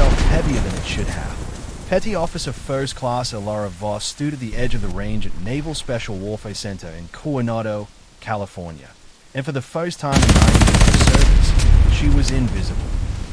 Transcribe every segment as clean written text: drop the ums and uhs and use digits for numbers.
felt heavier than it should have. Petty Officer First Class Elara Voss stood at the edge of the range at Naval Special Warfare Center in Coronado, California. And for the first time in 9 years of service, she was invisible.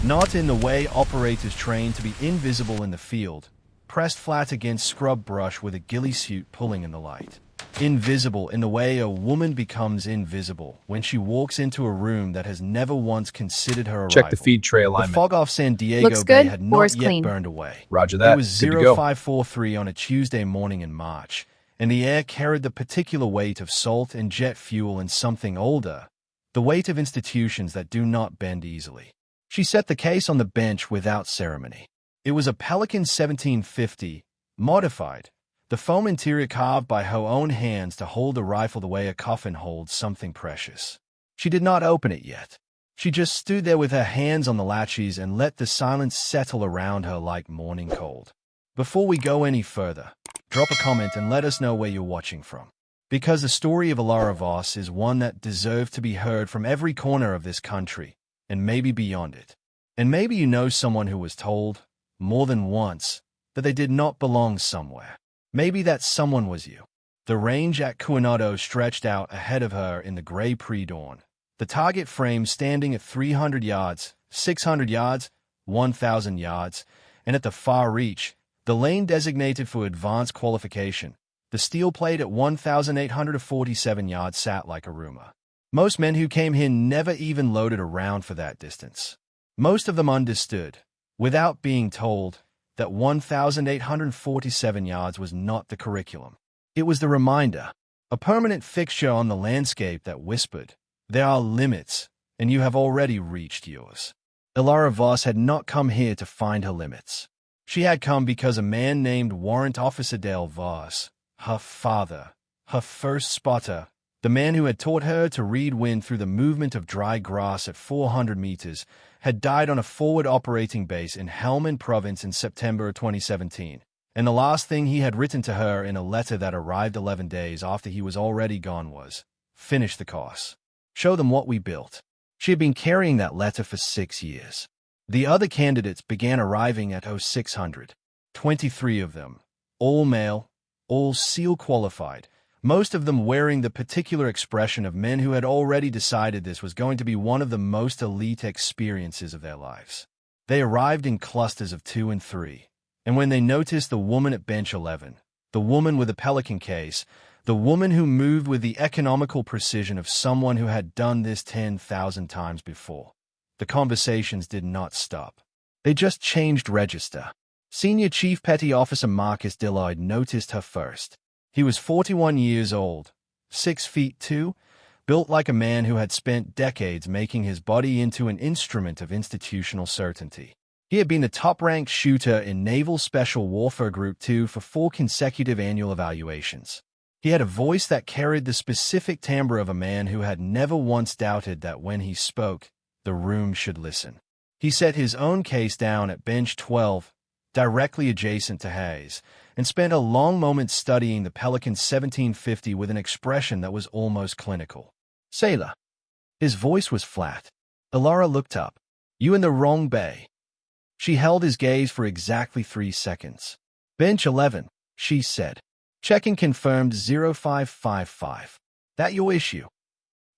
Not in the way operators trained to be invisible in the field, pressed flat against scrub brush with a ghillie suit pulling in the light. Invisible in the way a woman becomes invisible when she walks into a room that has never once considered her arrival. Check the feed tray alignment. The fog off San Diego Looks Bay good. had Bore's not yet clean. burned away. Roger that. It was Good to go. 0543 on a Tuesday morning in March, and the air carried the particular weight of salt and jet fuel and something older, the weight of institutions that do not bend easily. She set the case on the bench without ceremony. It was a Pelican 1750, modified, the foam interior carved by her own hands to hold the rifle the way a coffin holds something precious. She did not open it yet. She just stood there with her hands on the latches and let the silence settle around her like morning cold. Before we go any further, drop a comment and let us know where you're watching from. Because the story of Elara Voss is one that deserves to be heard from every corner of this country, and maybe beyond it. And maybe you know someone who was told, more than once, that they did not belong somewhere. Maybe that someone was you. The range at Coronado stretched out ahead of her in the gray pre-dawn, the target frame standing at 300 yards, 600 yards, 1,000 yards, and at the far reach, the lane designated for advanced qualification, the steel plate at 1,847 yards sat like a rumor. Most men who came here never even loaded a round for that distance. Most of them understood, without being told, that 1,847 yards was not the curriculum. It was the reminder, a permanent fixture on the landscape that whispered, there are limits, and you have already reached yours. Elara Voss had not come here to find her limits. She had come because a man named Warrant Officer Dale Voss, her father, her first spotter, the man who had taught her to read wind through the movement of dry grass at 400 meters, had died on a forward operating base in Helmand Province in September 2017, and the last thing he had written to her in a letter that arrived 11 days after he was already gone was, finish the course. Show them what we built. She had been carrying that letter for 6 years. The other candidates began arriving at 0600, 23 of them, all male, all SEAL qualified, most of them wearing the particular expression of men who had already decided this was going to be one of the most elite experiences of their lives. They arrived in clusters of 2 and 3, and when they noticed the woman at bench 11, the woman with the Pelican case, the woman who moved with the economical precision of someone who had done this 10,000 times before, the conversations did not stop. They just changed register. Senior Chief Petty Officer Marcus Dillard noticed her first. He was 41 years old, 6 feet 2, built like a man who had spent decades making his body into an instrument of institutional certainty. He had been the top-ranked shooter in Naval Special Warfare Group 2 for 4 consecutive annual evaluations. He had a voice that carried the specific timbre of a man who had never once doubted that when he spoke, the room should listen. He set his own case down at bench 12, directly adjacent to Hayes, and spent a long moment studying the Pelican 1750 with an expression that was almost clinical. Sailor. His voice was flat. Elara looked up. You in the wrong bay. She held his gaze for exactly 3 seconds. Bench 11, she said. Checking confirmed 0555. That your issue?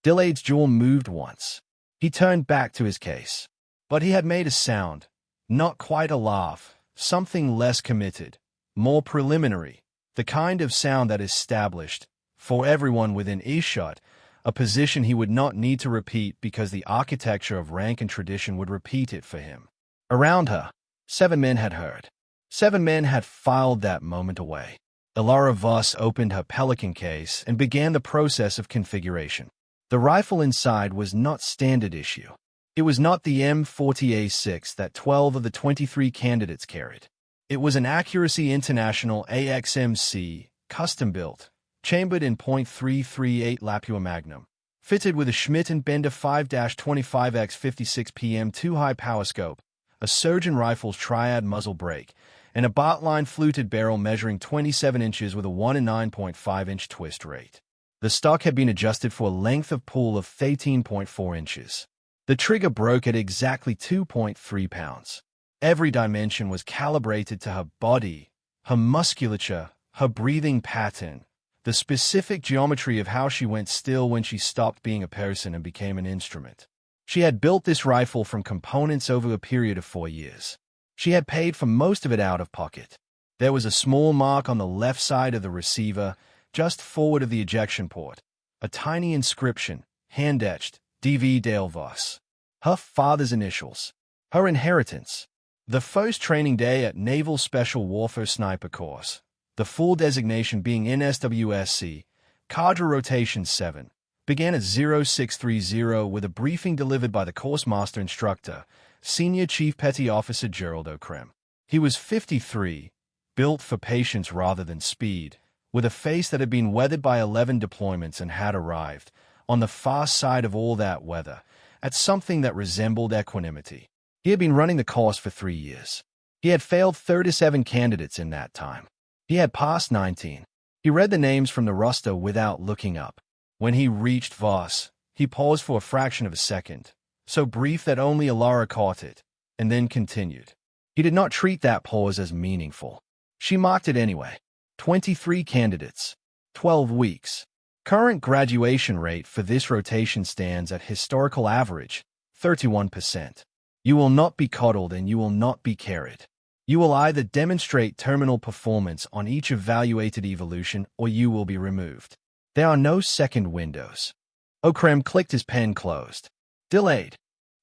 Dillard's jaw moved once. He turned back to his case. But he had made a sound. Not quite a laugh. Something less committed. More preliminary, the kind of sound that established, for everyone within earshot, a position he would not need to repeat because the architecture of rank and tradition would repeat it for him. Around her, 7 men had heard. 7 men had filed that moment away. Elara Voss opened her Pelican case and began the process of configuration. The rifle inside was not standard issue. It was not the M40A6 that 12 of the 23 candidates carried. It was an Accuracy International AXMC, custom-built, chambered in .338 Lapua Magnum, fitted with a Schmidt & Bender 5-25x56 PM2 high-power scope, a Surgeon Rifles Triad muzzle brake, and a Bartline fluted barrel measuring 27 inches with a 1 and 9.5-inch twist rate. The stock had been adjusted for a length of pull of 18.4 inches. The trigger broke at exactly 2.3 pounds. Every dimension was calibrated to her body, her musculature, her breathing pattern, the specific geometry of how she went still when she stopped being a person and became an instrument. She had built this rifle from components over a period of 4 years. She had paid for most of it out of pocket. There was a small mark on the left side of the receiver, just forward of the ejection port. A tiny inscription, hand-etched, DV Dale Voss. Her father's initials. Her inheritance. The first training day at Naval Special Warfare Sniper Course. The full designation being NSWSC, Cadre Rotation 7, began at 0630 with a briefing delivered by the course master instructor, Senior Chief Petty Officer Gerald O'Krem. He was 53, built for patience rather than speed, with a face that had been weathered by 11 deployments and had arrived, on the far side of all that weather, at something that resembled equanimity. He had been running the course for 3 years. He had failed 37 candidates in that time. He had passed 19. He read the names from the roster without looking up. When he reached Voss, he paused for a fraction of a second, so brief that only Alara caught it, and then continued. He did not treat that pause as meaningful. She marked it anyway. 23 candidates. 12 weeks. Current graduation rate for this rotation stands at historical average, 31%. You will not be coddled and you will not be carried. You will either demonstrate terminal performance on each evaluated evolution or you will be removed. There are no second windows. O'Krem clicked his pen closed. Delayed.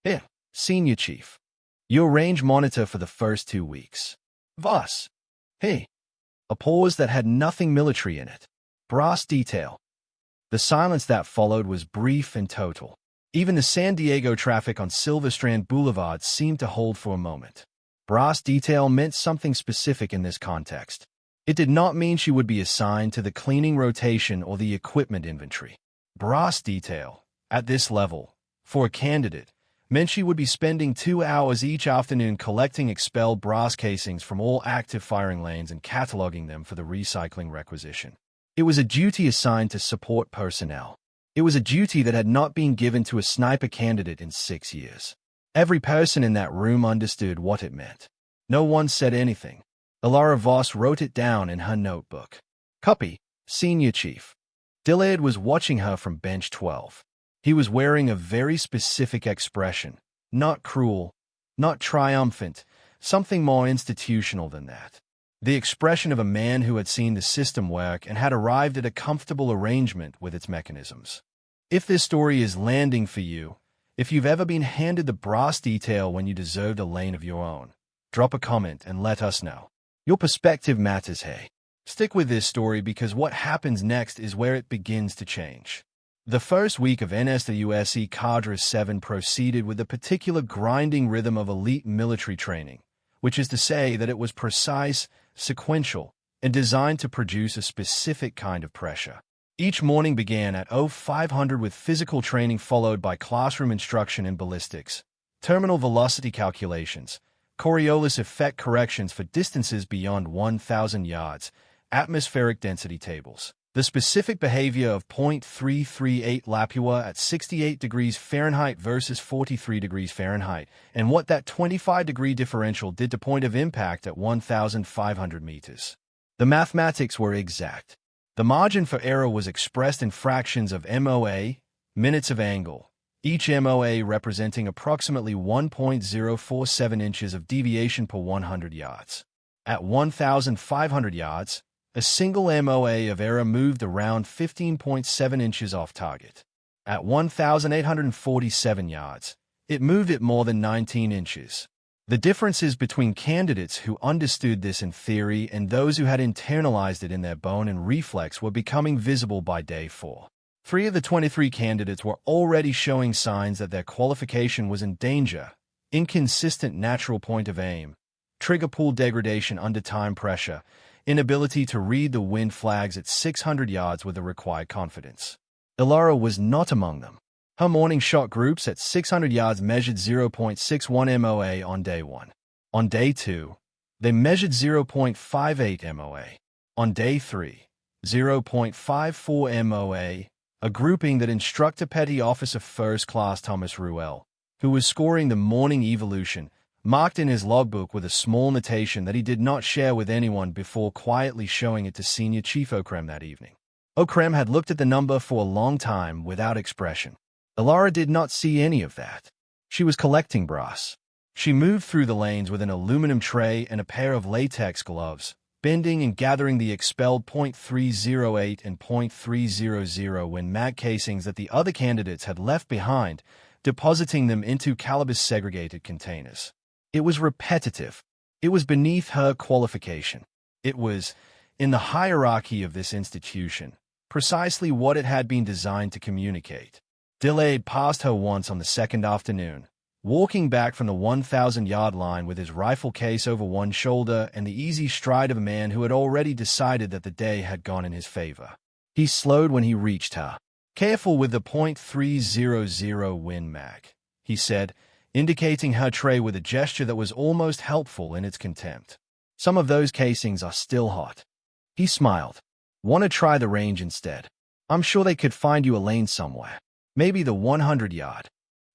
Here, Senior Chief. Your range monitor for the first 2 weeks. Voss. Hey. A pause that had nothing military in it. Brass detail. The silence that followed was brief and total. Even the San Diego traffic on Silver Strand Boulevard seemed to hold for a moment. Brass detail meant something specific in this context. It did not mean she would be assigned to the cleaning rotation or the equipment inventory. Brass detail, at this level, for a candidate, meant she would be spending 2 hours each afternoon collecting expelled brass casings from all active firing lanes and cataloging them for the recycling requisition. It was a duty assigned to support personnel. It was a duty that had not been given to a sniper candidate in 6 years. Every person in that room understood what it meant. No one said anything. Alara Voss wrote it down in her notebook. Copy, Senior Chief. Delayed was watching her from bench 12. He was wearing a very specific expression, not cruel, not triumphant, something more institutional than that. The expression of a man who had seen the system work and had arrived at a comfortable arrangement with its mechanisms. If this story is landing for you, if you've ever been handed the brass detail when you deserved a lane of your own, drop a comment and let us know. Your perspective matters, hey. Stick with this story because what happens next is where it begins to change. The first week of NSWSC Cadre 7 proceeded with a particular grinding rhythm of elite military training, which is to say that it was precise, sequential, and designed to produce a specific kind of pressure. Each morning began at 0500 with physical training followed by classroom instruction in ballistics, terminal velocity calculations, Coriolis effect corrections for distances beyond 1,000 yards, atmospheric density tables. The specific behavior of .338 Lapua at 68 degrees Fahrenheit versus 43 degrees Fahrenheit, and what that 25-degree differential did to point of impact at 1,500 meters. The mathematics were exact. The margin for error was expressed in fractions of MOA, minutes of angle, each MOA representing approximately 1.047 inches of deviation per 100 yards. At 1,500 yards, a single MOA of error moved around 15.7 inches off target. At 1,847 yards, it moved at more than 19 inches. The differences between candidates who understood this in theory and those who had internalized it in their bone and reflex were becoming visible by day 4. 3 of the 23 candidates were already showing signs that their qualification was in danger: inconsistent natural point of aim, trigger pull degradation under time pressure, inability to read the wind flags at 600 yards with the required confidence. Alara was not among them. Her morning shot groups at 600 yards measured 0.61 MOA on day 1. On day 2, they measured 0.58 MOA. On day 3, 0.54 MOA, a grouping that Instructor Petty Officer First Class Thomas Ruel, who was scoring the morning evolution, marked in his logbook with a small notation that he did not share with anyone before quietly showing it to Senior Chief Okrem that evening. Okrem had looked at the number for a long time without expression. Elara did not see any of that. She was collecting brass. She moved through the lanes with an aluminum tray and a pair of latex gloves, bending and gathering the expelled .308 and .300 Win Mag casings that the other candidates had left behind, depositing them into caliber-segregated containers. It was repetitive. It was beneath her qualification. It was, in the hierarchy of this institution, precisely what it had been designed to communicate. Delayed passed her once on the second afternoon, walking back from the 1,000-yard line with his rifle case over one shoulder and the easy stride of a man who had already decided that the day had gone in his favor. He slowed when he reached her. "Careful with the .300 Win Mag," he said, indicating her tray with a gesture that was almost helpful in its contempt. "Some of those casings are still hot." He smiled. "Want to try the range instead? I'm sure they could find you a lane somewhere. Maybe the 100-yard.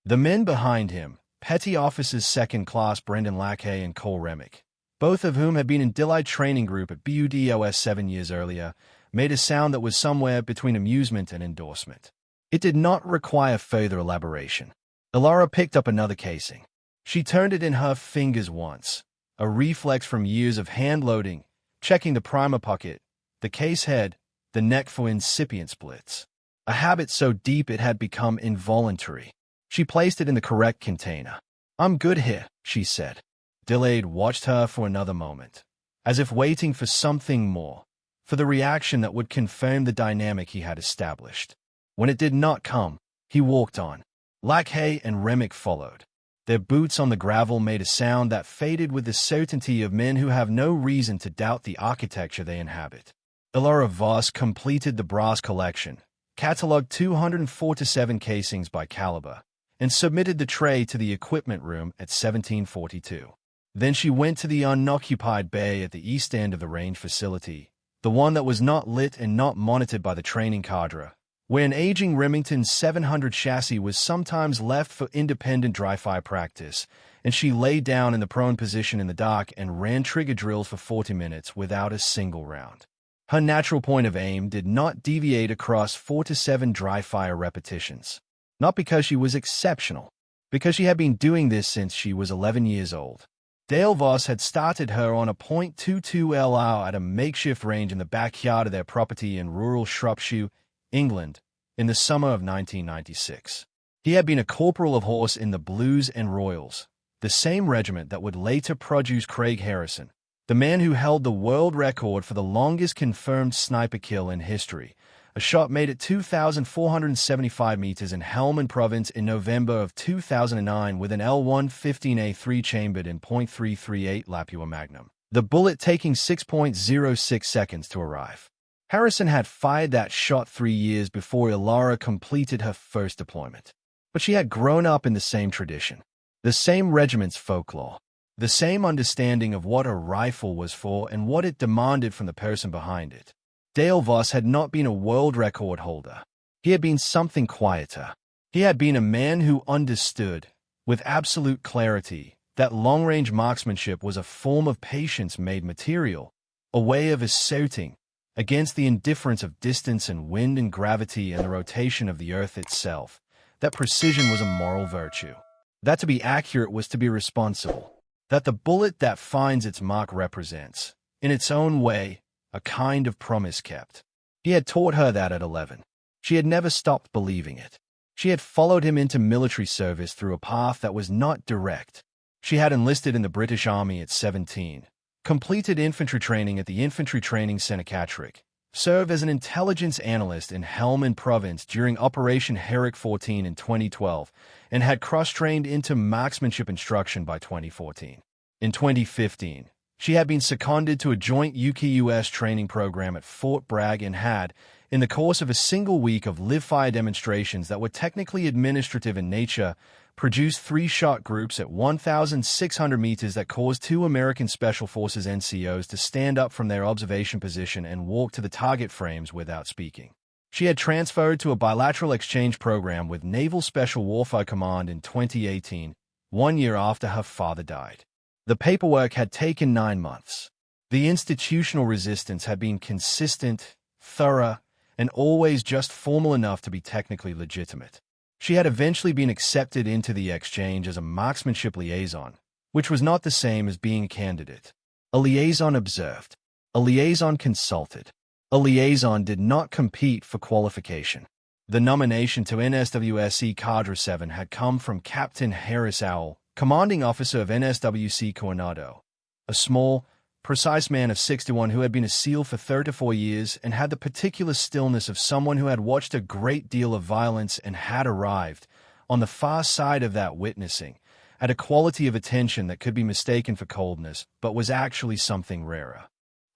The men behind him, Petty Officers Second Class Brendan Lackey and Cole Remick, both of whom had been in Deadliest training group at BUDOS 7 years earlier, made a sound that was somewhere between amusement and endorsement. It did not require further elaboration. Elara picked up another casing. She turned it in her fingers once, a reflex from years of hand-loading, checking the primer pocket, the case head, the neck for incipient splits. A habit so deep it had become involuntary. She placed it in the correct container. "I'm good here," she said. Delayed watched her for another moment, as if waiting for something more, for the reaction that would confirm the dynamic he had established. When it did not come, he walked on. Lackey and Remick followed. Their boots on the gravel made a sound that faded with the certainty of men who have no reason to doubt the architecture they inhabit. Elara Voss completed the brass collection, catalogued 247 casings by caliber, and submitted the tray to the equipment room at 1742. Then she went to the unoccupied bay at the east end of the range facility, the one that was not lit and not monitored by the training cadre, where an aging Remington 700 chassis was sometimes left for independent dry-fire practice, and she lay down in the prone position in the dark and ran trigger drills for 40 minutes without a single round. Her natural point of aim did not deviate across 4 to 7 dry-fire repetitions. Not because she was exceptional, because she had been doing this since she was 11 years old. Dale Voss had started her on a .22 LR at a makeshift range in the backyard of their property in rural Shropshire, England, in the summer of 1996. He had been a corporal of horse in the Blues and Royals, the same regiment that would later produce Craig Harrison, the man who held the world record for the longest confirmed sniper kill in history, a shot made at 2,475 meters in Helmand Province in November of 2009 with an L115A3 chambered in .338 Lapua Magnum, the bullet taking 6.06 seconds to arrive. Harrison had fired that shot 3 years before Elara completed her first deployment. But she had grown up in the same tradition, the same regiment's folklore, the same understanding of what a rifle was for and what it demanded from the person behind it. Dale Voss had not been a world record holder. He had been something quieter. He had been a man who understood, with absolute clarity, that long-range marksmanship was a form of patience made material, a way of asserting, against the indifference of distance and wind and gravity and the rotation of the earth itself, that precision was a moral virtue, that to be accurate was to be responsible, that the bullet that finds its mark represents, in its own way, a kind of promise kept. He had taught her that at 11. She had never stopped believing it. She had followed him into military service through a path that was not direct. She had enlisted in the British Army at 17, completed infantry training at the Infantry Training Centre Catterick, served as an intelligence analyst in Helmand Province during Operation Herrick 14 in 2012, and had cross-trained into marksmanship instruction by 2014. In 2015, she had been seconded to a joint UK-US training program at Fort Bragg and had, in the course of a single week of live-fire demonstrations that were technically administrative in nature, produced 3 shot groups at 1,600 meters that caused 2 American Special Forces NCOs to stand up from their observation position and walk to the target frames without speaking. She had transferred to a bilateral exchange program with Naval Special Warfare Command in 2018, 1 year after her father died. The paperwork had taken 9 months. The institutional resistance had been consistent, thorough, and always just formal enough to be technically legitimate. She had eventually been accepted into the exchange as a marksmanship liaison, which was not the same as being a candidate. A liaison observed. A liaison consulted. A liaison did not compete for qualification. The nomination to NSWSC Cadre 7 had come from Captain Harris Owl, commanding officer of NSWC Coronado, a small, precise man of 61 who had been a SEAL for 34 years and had the particular stillness of someone who had watched a great deal of violence and had arrived, on the far side of that witnessing, at a quality of attention that could be mistaken for coldness, but was actually something rarer.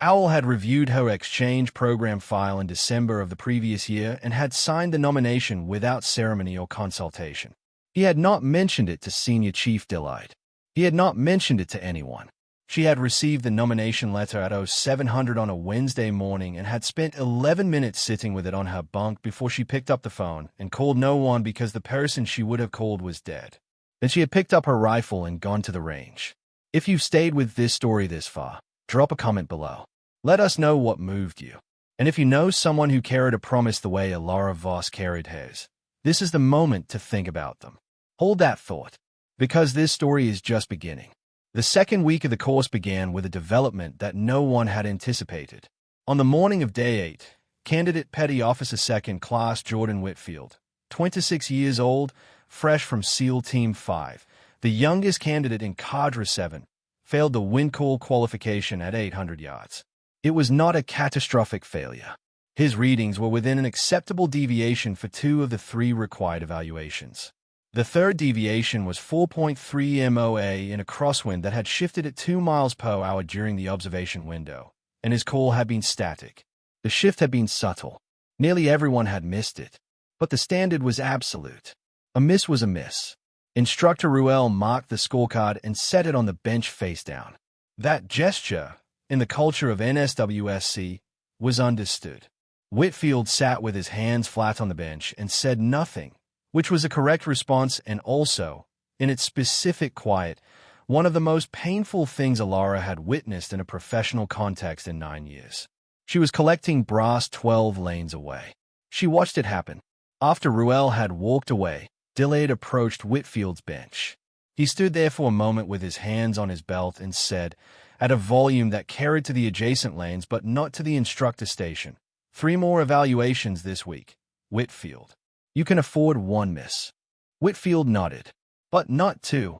Owl had reviewed her exchange program file in December of the previous year and had signed the nomination without ceremony or consultation. He had not mentioned it to Senior Chief Deadliest. He had not mentioned it to anyone. She had received the nomination letter at 0700 on a Wednesday morning and had spent 11 minutes sitting with it on her bunk before she picked up the phone and called no one because the person she would have called was dead. Then she had picked up her rifle and gone to the range. If you've stayed with this story this far, drop a comment below. Let us know what moved you. And if you know someone who carried a promise the way Alara Voss carried hers, this is the moment to think about them. Hold that thought, because this story is just beginning. The second week of the course began with a development that no one had anticipated. On the morning of Day 8, Candidate Petty Officer 2nd Class Jordan Whitfield, 26 years old, fresh from SEAL Team 5, the youngest candidate in Cadre 7, failed the wind call qualification at 800 yards. It was not a catastrophic failure. His readings were within an acceptable deviation for 2 of the 3 required evaluations. The third deviation was 4.3 MOA in a crosswind that had shifted at 2 miles per hour during the observation window, and his call had been static. The shift had been subtle. Nearly everyone had missed it, but the standard was absolute. A miss was a miss. Instructor Ruel marked the scorecard and set it on the bench face down. That gesture, in the culture of NSWSC, was understood. Whitfield sat with his hands flat on the bench and said nothing, which was a correct response and also, in its specific quiet, one of the most painful things Alara had witnessed in a professional context in 9 years. She was collecting brass 12 lanes away. She watched it happen. After Ruel had walked away, Deadliest approached Whitfield's bench. He stood there for a moment with his hands on his belt and said, at a volume that carried to the adjacent lanes but not to the instructor station, 3 more evaluations this week, Whitfield. You can afford 1 miss. Whitfield nodded, but not 2.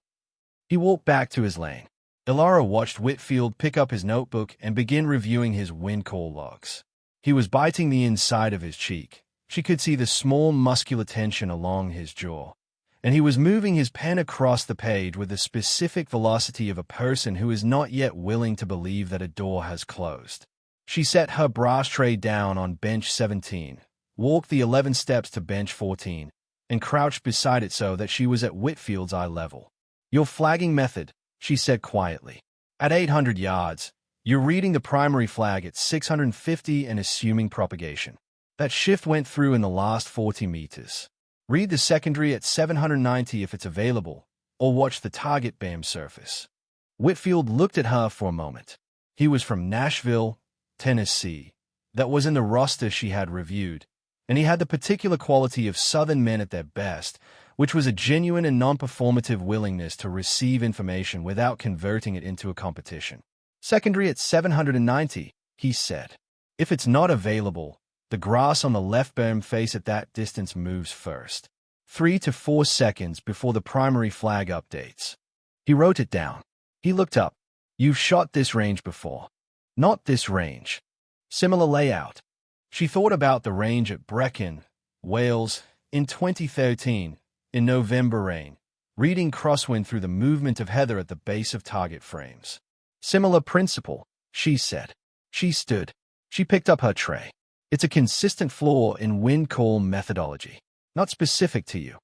He walked back to his lane. Alara watched Whitfield pick up his notebook and begin reviewing his wind call logs. He was biting the inside of his cheek. She could see the small muscular tension along his jaw, and he was moving his pen across the page with the specific velocity of a person who is not yet willing to believe that a door has closed. She set her brass tray down on bench 17, walked the 11 steps to bench 14, and crouched beside it so that she was at Whitfield's eye level. Your flagging method, she said quietly. At 800 yards, you're reading the primary flag at 650 and assuming propagation. That shift went through in the last 40 meters. Read the secondary at 790 if it's available, or watch the target BAM surface. Whitfield looked at her for a moment. He was from Nashville, Tennessee. That was in the roster she had reviewed, and he had the particular quality of Southern men at their best, which was a genuine and non-performative willingness to receive information without converting it into a competition. Secondary at 790, he said. If it's not available, the grass on the left berm face at that distance moves first. 3 to 4 seconds before the primary flag updates. He wrote it down. He looked up. You've shot this range before. Not this range. Similar layout. She thought about the range at Brecon, Wales, in 2013, in November rain, reading crosswind through the movement of heather at the base of target frames. Similar principle, she said. She stood. She picked up her tray. It's a consistent flaw in wind call methodology, not specific to you.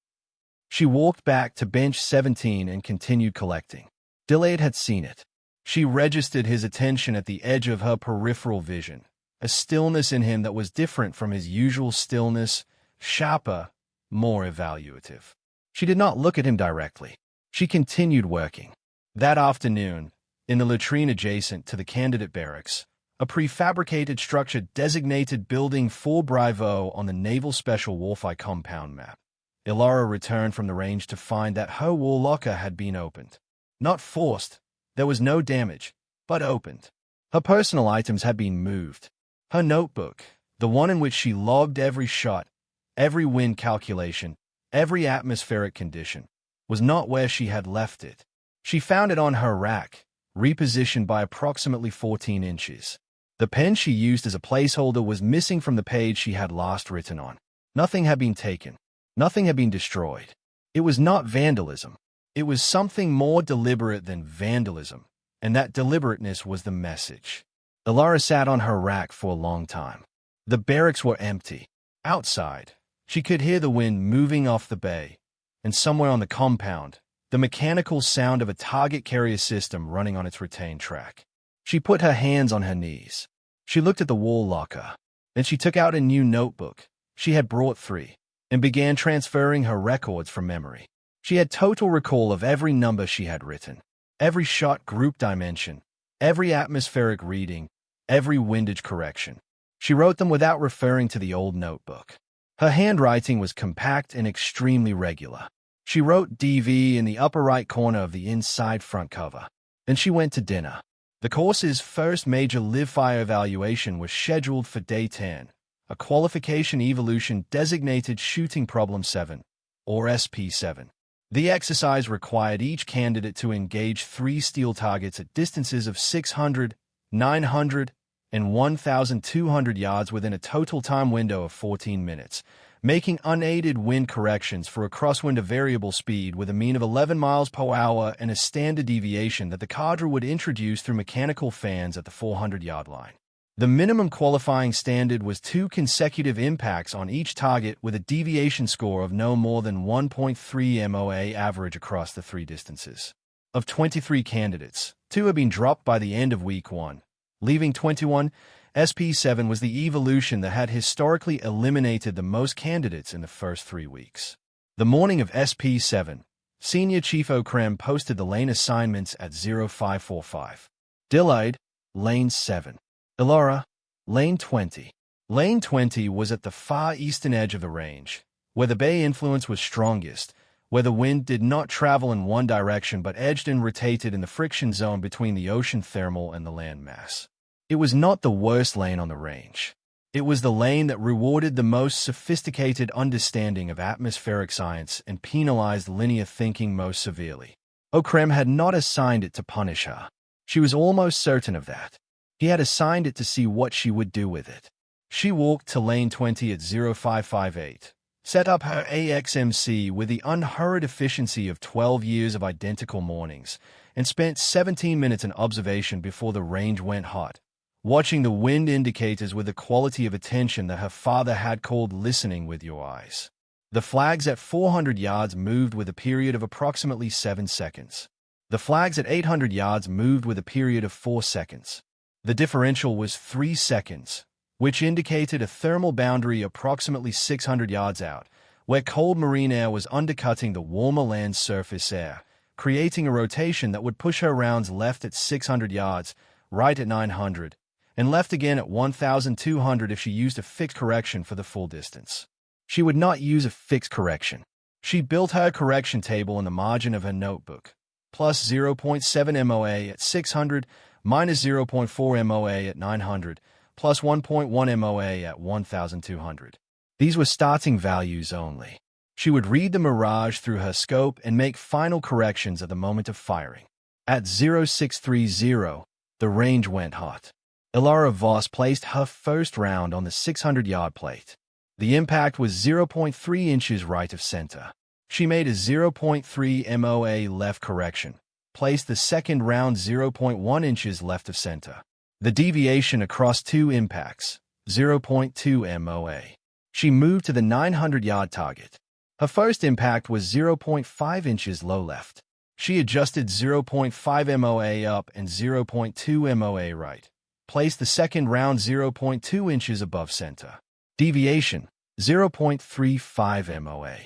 She walked back to bench 17 and continued collecting. Deadliest had seen it. She registered his attention at the edge of her peripheral vision, a stillness in him that was different from his usual stillness, sharper, more evaluative. She did not look at him directly. She continued working. That afternoon, in the latrine adjacent to the candidate barracks, a prefabricated structure designated Building 4 Bravo on the Naval Special Warfare compound map, Ilara returned from the range to find that her wall locker had been opened. Not forced, there was no damage, but opened. Her personal items had been moved. Her notebook, the one in which she logged every shot, every wind calculation, every atmospheric condition, was not where she had left it. She found it on her rack, repositioned by approximately 14 inches. The pen she used as a placeholder was missing from the page she had last written on. Nothing had been taken. Nothing had been destroyed. It was not vandalism. It was something more deliberate than vandalism, and that deliberateness was the message. Ilara sat on her rack for a long time. The barracks were empty. Outside, she could hear the wind moving off the bay, and somewhere on the compound, the mechanical sound of a target carrier system running on its retained track. She put her hands on her knees. She looked at the wall locker. Then she took out a new notebook. She had brought 3, and began transferring her records from memory. She had total recall of every number she had written, every shot group dimension, every atmospheric reading, every windage correction. She wrote them without referring to the old notebook. Her handwriting was compact and extremely regular. She wrote DV in the upper right corner of the inside front cover. Then she went to dinner. The course's first major live-fire evaluation was scheduled for Day 10, a qualification evolution designated Shooting Problem 7, or SP7. The exercise required each candidate to engage 3 steel targets at distances of 600, 900, and 1,200 yards within a total time window of 14 minutes, making unaided wind corrections for a crosswind of variable speed with a mean of 11 miles per hour and a standard deviation that the cadre would introduce through mechanical fans at the 400-yard line. The minimum qualifying standard was 2 consecutive impacts on each target with a deviation score of no more than 1.3 MOA average across the 3 distances. Of 23 candidates, 2 had been dropped by the end of week 1, leaving 21. SP7 was the evolution that had historically eliminated the most candidates in the first 3 weeks. The morning of SP7, Senior Chief Okrem posted the lane assignments at 0545. Deadliest, Lane 7. Ilara, Lane 20. Lane 20 was at the far eastern edge of the range, where the bay influence was strongest, where the wind did not travel in one direction but edged and rotated in the friction zone between the ocean thermal and the land mass. It was not the worst lane on the range. It was the lane that rewarded the most sophisticated understanding of atmospheric science and penalized linear thinking most severely. Okrem had not assigned it to punish her. She was almost certain of that. He had assigned it to see what she would do with it. She walked to lane 20 at 0558, set up her AXMC with the unhurried efficiency of 12 years of identical mornings, and spent 17 minutes in observation before the range went hot, watching the wind indicators with the quality of attention that her father had called listening with your eyes. The flags at 400 yards moved with a period of approximately 7 seconds. The flags at 800 yards moved with a period of 4 seconds. The differential was 3 seconds, which indicated a thermal boundary approximately 600 yards out, where cold marine air was undercutting the warmer land surface air, creating a rotation that would push her rounds left at 600 yards, right at 900, and left again at 1,200 if she used a fixed correction for the full distance. She would not use a fixed correction. She built her correction table in the margin of her notebook, plus 0.7 MOA at 600, minus 0.4 MOA at 900, plus 1.1 MOA at 1,200. These were starting values only. She would read the mirage through her scope and make final corrections at the moment of firing. At 0630, the range went hot. Ilara Voss placed her first round on the 600-yard plate. The impact was 0.3 inches right of center. She made a 0.3 MOA left correction, placed the second round 0.1 inches left of center. The deviation across 2 impacts, 0.2 MOA. She moved to the 900-yard target. Her first impact was 0.5 inches low left. She adjusted 0.5 MOA up and 0.2 MOA right. Placed the second round 0.2 inches above center. Deviation, 0.35 MOA.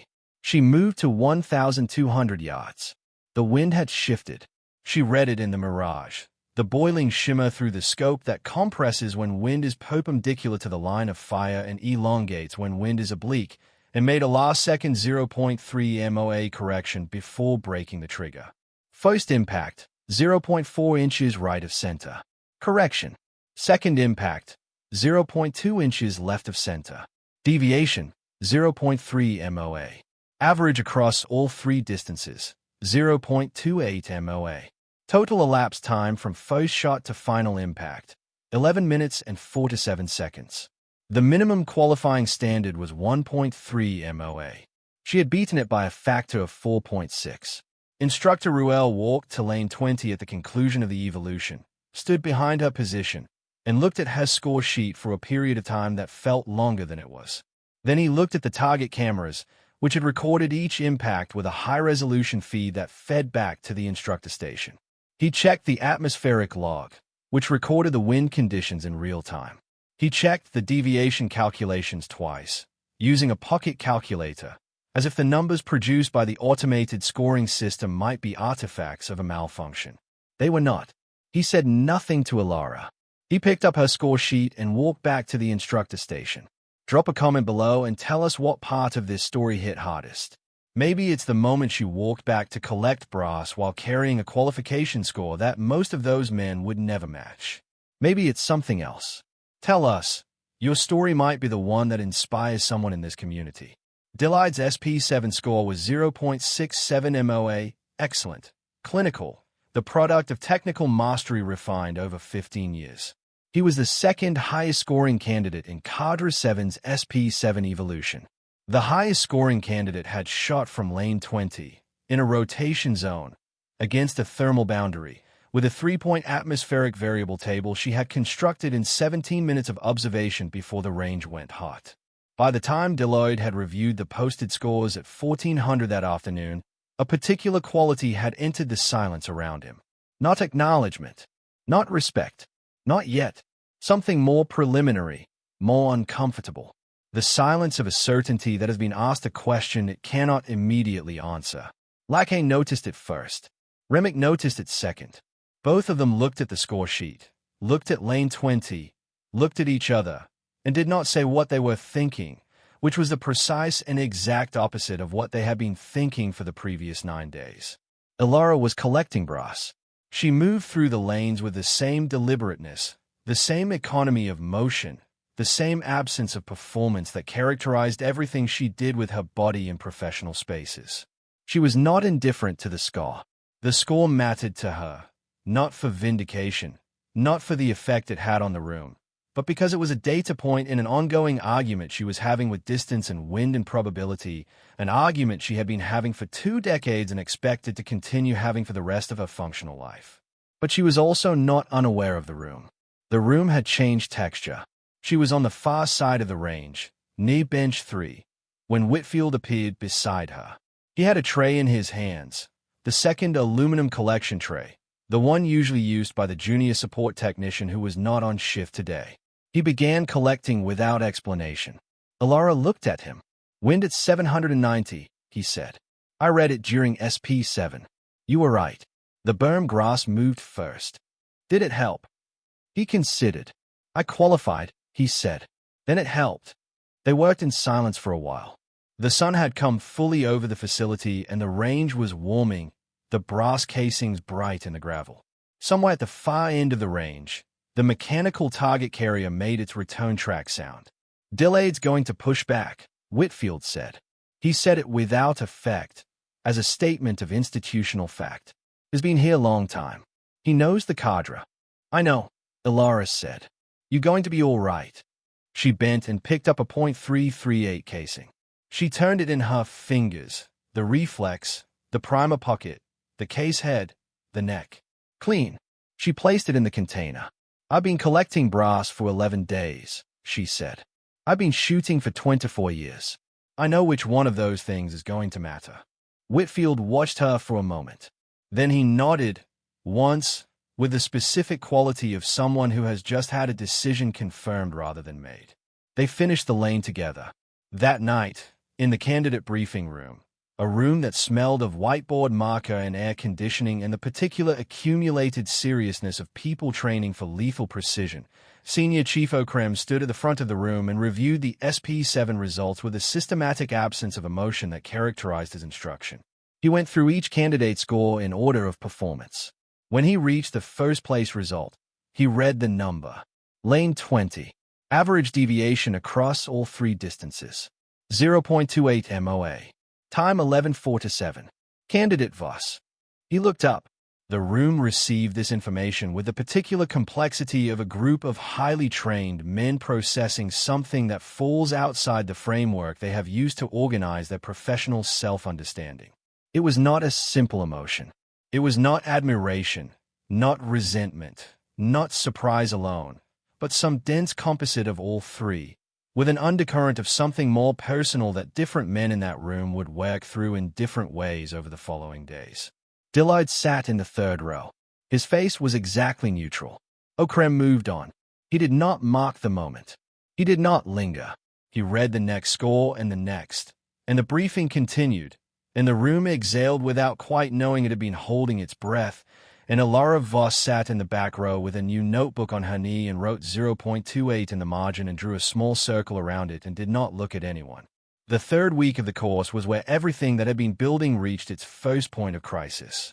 She moved to 1,200 yards. The wind had shifted. She read it in the mirage, the boiling shimmer through the scope that compresses when wind is perpendicular to the line of fire and elongates when wind is oblique, and made a last-second 0.3 MOA correction before breaking the trigger. First impact, 0.4 inches right of center. Correction. Second impact, 0.2 inches left of center. Deviation, 0.3 MOA. Average across all three distances, 0.28 MOA. Total elapsed time from first shot to final impact, 11 minutes and 47 seconds. The minimum qualifying standard was 1.3 MOA. She had beaten it by a factor of 4.6. Instructor Ruel walked to lane 20 at the conclusion of the evolution, stood behind her position, and looked at her score sheet for a period of time that felt longer than it was. Then he looked at the target cameras, which had recorded each impact with a high-resolution feed that fed back to the instructor station. He checked the atmospheric log, which recorded the wind conditions in real time. He checked the deviation calculations twice, using a pocket calculator, as if the numbers produced by the automated scoring system might be artifacts of a malfunction. They were not. He said nothing to Alara. He picked up her score sheet and walked back to the instructor station. Drop a comment below and tell us what part of this story hit hardest. Maybe it's the moment she walked back to collect brass while carrying a qualification score that most of those men would never match. Maybe it's something else. Tell us. Your story might be the one that inspires someone in this community. Deadliest's SP7 score was 0.67 MOA, excellent, clinical, the product of technical mastery refined over 15 years. He was the second highest scoring candidate in Cadre 7's SP7 evolution. The highest scoring candidate had shot from lane 20, in a rotation zone, against a thermal boundary, with a 3-point atmospheric variable table she had constructed in 17 minutes of observation before the range went hot. By the time Deloitte had reviewed the posted scores at 1400 that afternoon, a particular quality had entered the silence around him. Not acknowledgement, not respect, not yet. Something more preliminary, more uncomfortable. The silence of a certainty that has been asked a question it cannot immediately answer. Lackey noticed it first. Remick noticed it second. Both of them looked at the score sheet, looked at lane 20, looked at each other, and did not say what they were thinking, which was the precise and exact opposite of what they had been thinking for the previous 9 days. Alara was collecting brass. She moved through the lanes with the same deliberateness, the same economy of motion, the same absence of performance that characterized everything she did with her body in professional spaces. She was not indifferent to the score. The score mattered to her, not for vindication, not for the effect it had on the room, but because it was a data point in an ongoing argument she was having with distance and wind and probability, an argument she had been having for 2 decades and expected to continue having for the rest of her functional life. But she was also not unaware of the room. The room had changed texture. She was on the far side of the range, near bench 3, when Whitfield appeared beside her. He had a tray in his hands, the second aluminum collection tray, the one usually used by the junior support technician who was not on shift today. He began collecting without explanation. Alara looked at him. Wind at 790, he said. I read it during SP7. You were right. The berm grass moved first. Did it help? He considered. I qualified, he said. Then it helped. They worked in silence for a while. The sun had come fully over the facility and the range was warming, the brass casings bright in the gravel. Somewhere at the far end of the range, the mechanical target carrier made its return track sound. Deadliest's going to push back, Whitfield said. He said it without effect, as a statement of institutional fact. He's been here a long time. He knows the cadre. I know, Alara said. You're going to be all right. She bent and picked up a .338 casing. She turned it in her fingers, the reflex, the primer pocket, the case head, the neck. Clean. She placed it in the container. I've been collecting brass for 11 days, she said. I've been shooting for 24 years. I know which one of those things is going to matter. Whitfield watched her for a moment. Then he nodded, once, with the specific quality of someone who has just had a decision confirmed rather than made. They finished the lane together. That night, in the candidate briefing room, A room that smelled of whiteboard marker and air conditioning and the particular accumulated seriousness of people training for lethal precision. Senior Chief Okrem stood at the front of the room and reviewed the SP7 results with a systematic absence of emotion that characterized his instruction. He went through each candidate's score in order of performance. When he reached the first-place result, he read the number. Lane 20. Average deviation across all three distances. 0.28 MOA. Time 11:47. Candidate Voss. He looked up. The room received this information with the particular complexity of a group of highly trained men processing something that falls outside the framework they have used to organize their professional self-understanding. It was not a simple emotion. It was not admiration, not resentment, not surprise alone, but some dense composite of all three, with an undercurrent of something more personal that different men in that room would work through in different ways over the following days. Dillard sat in the third row. His face was exactly neutral. Okrem moved on. He did not mock the moment. He did not linger. He read the next score and the next, and the briefing continued, and the room exhaled without quite knowing it had been holding its breath, and Alara Voss sat in the back row with a new notebook on her knee and wrote 0.28 in the margin and drew a small circle around it and did not look at anyone. The third week of the course was where everything that had been building reached its first point of crisis.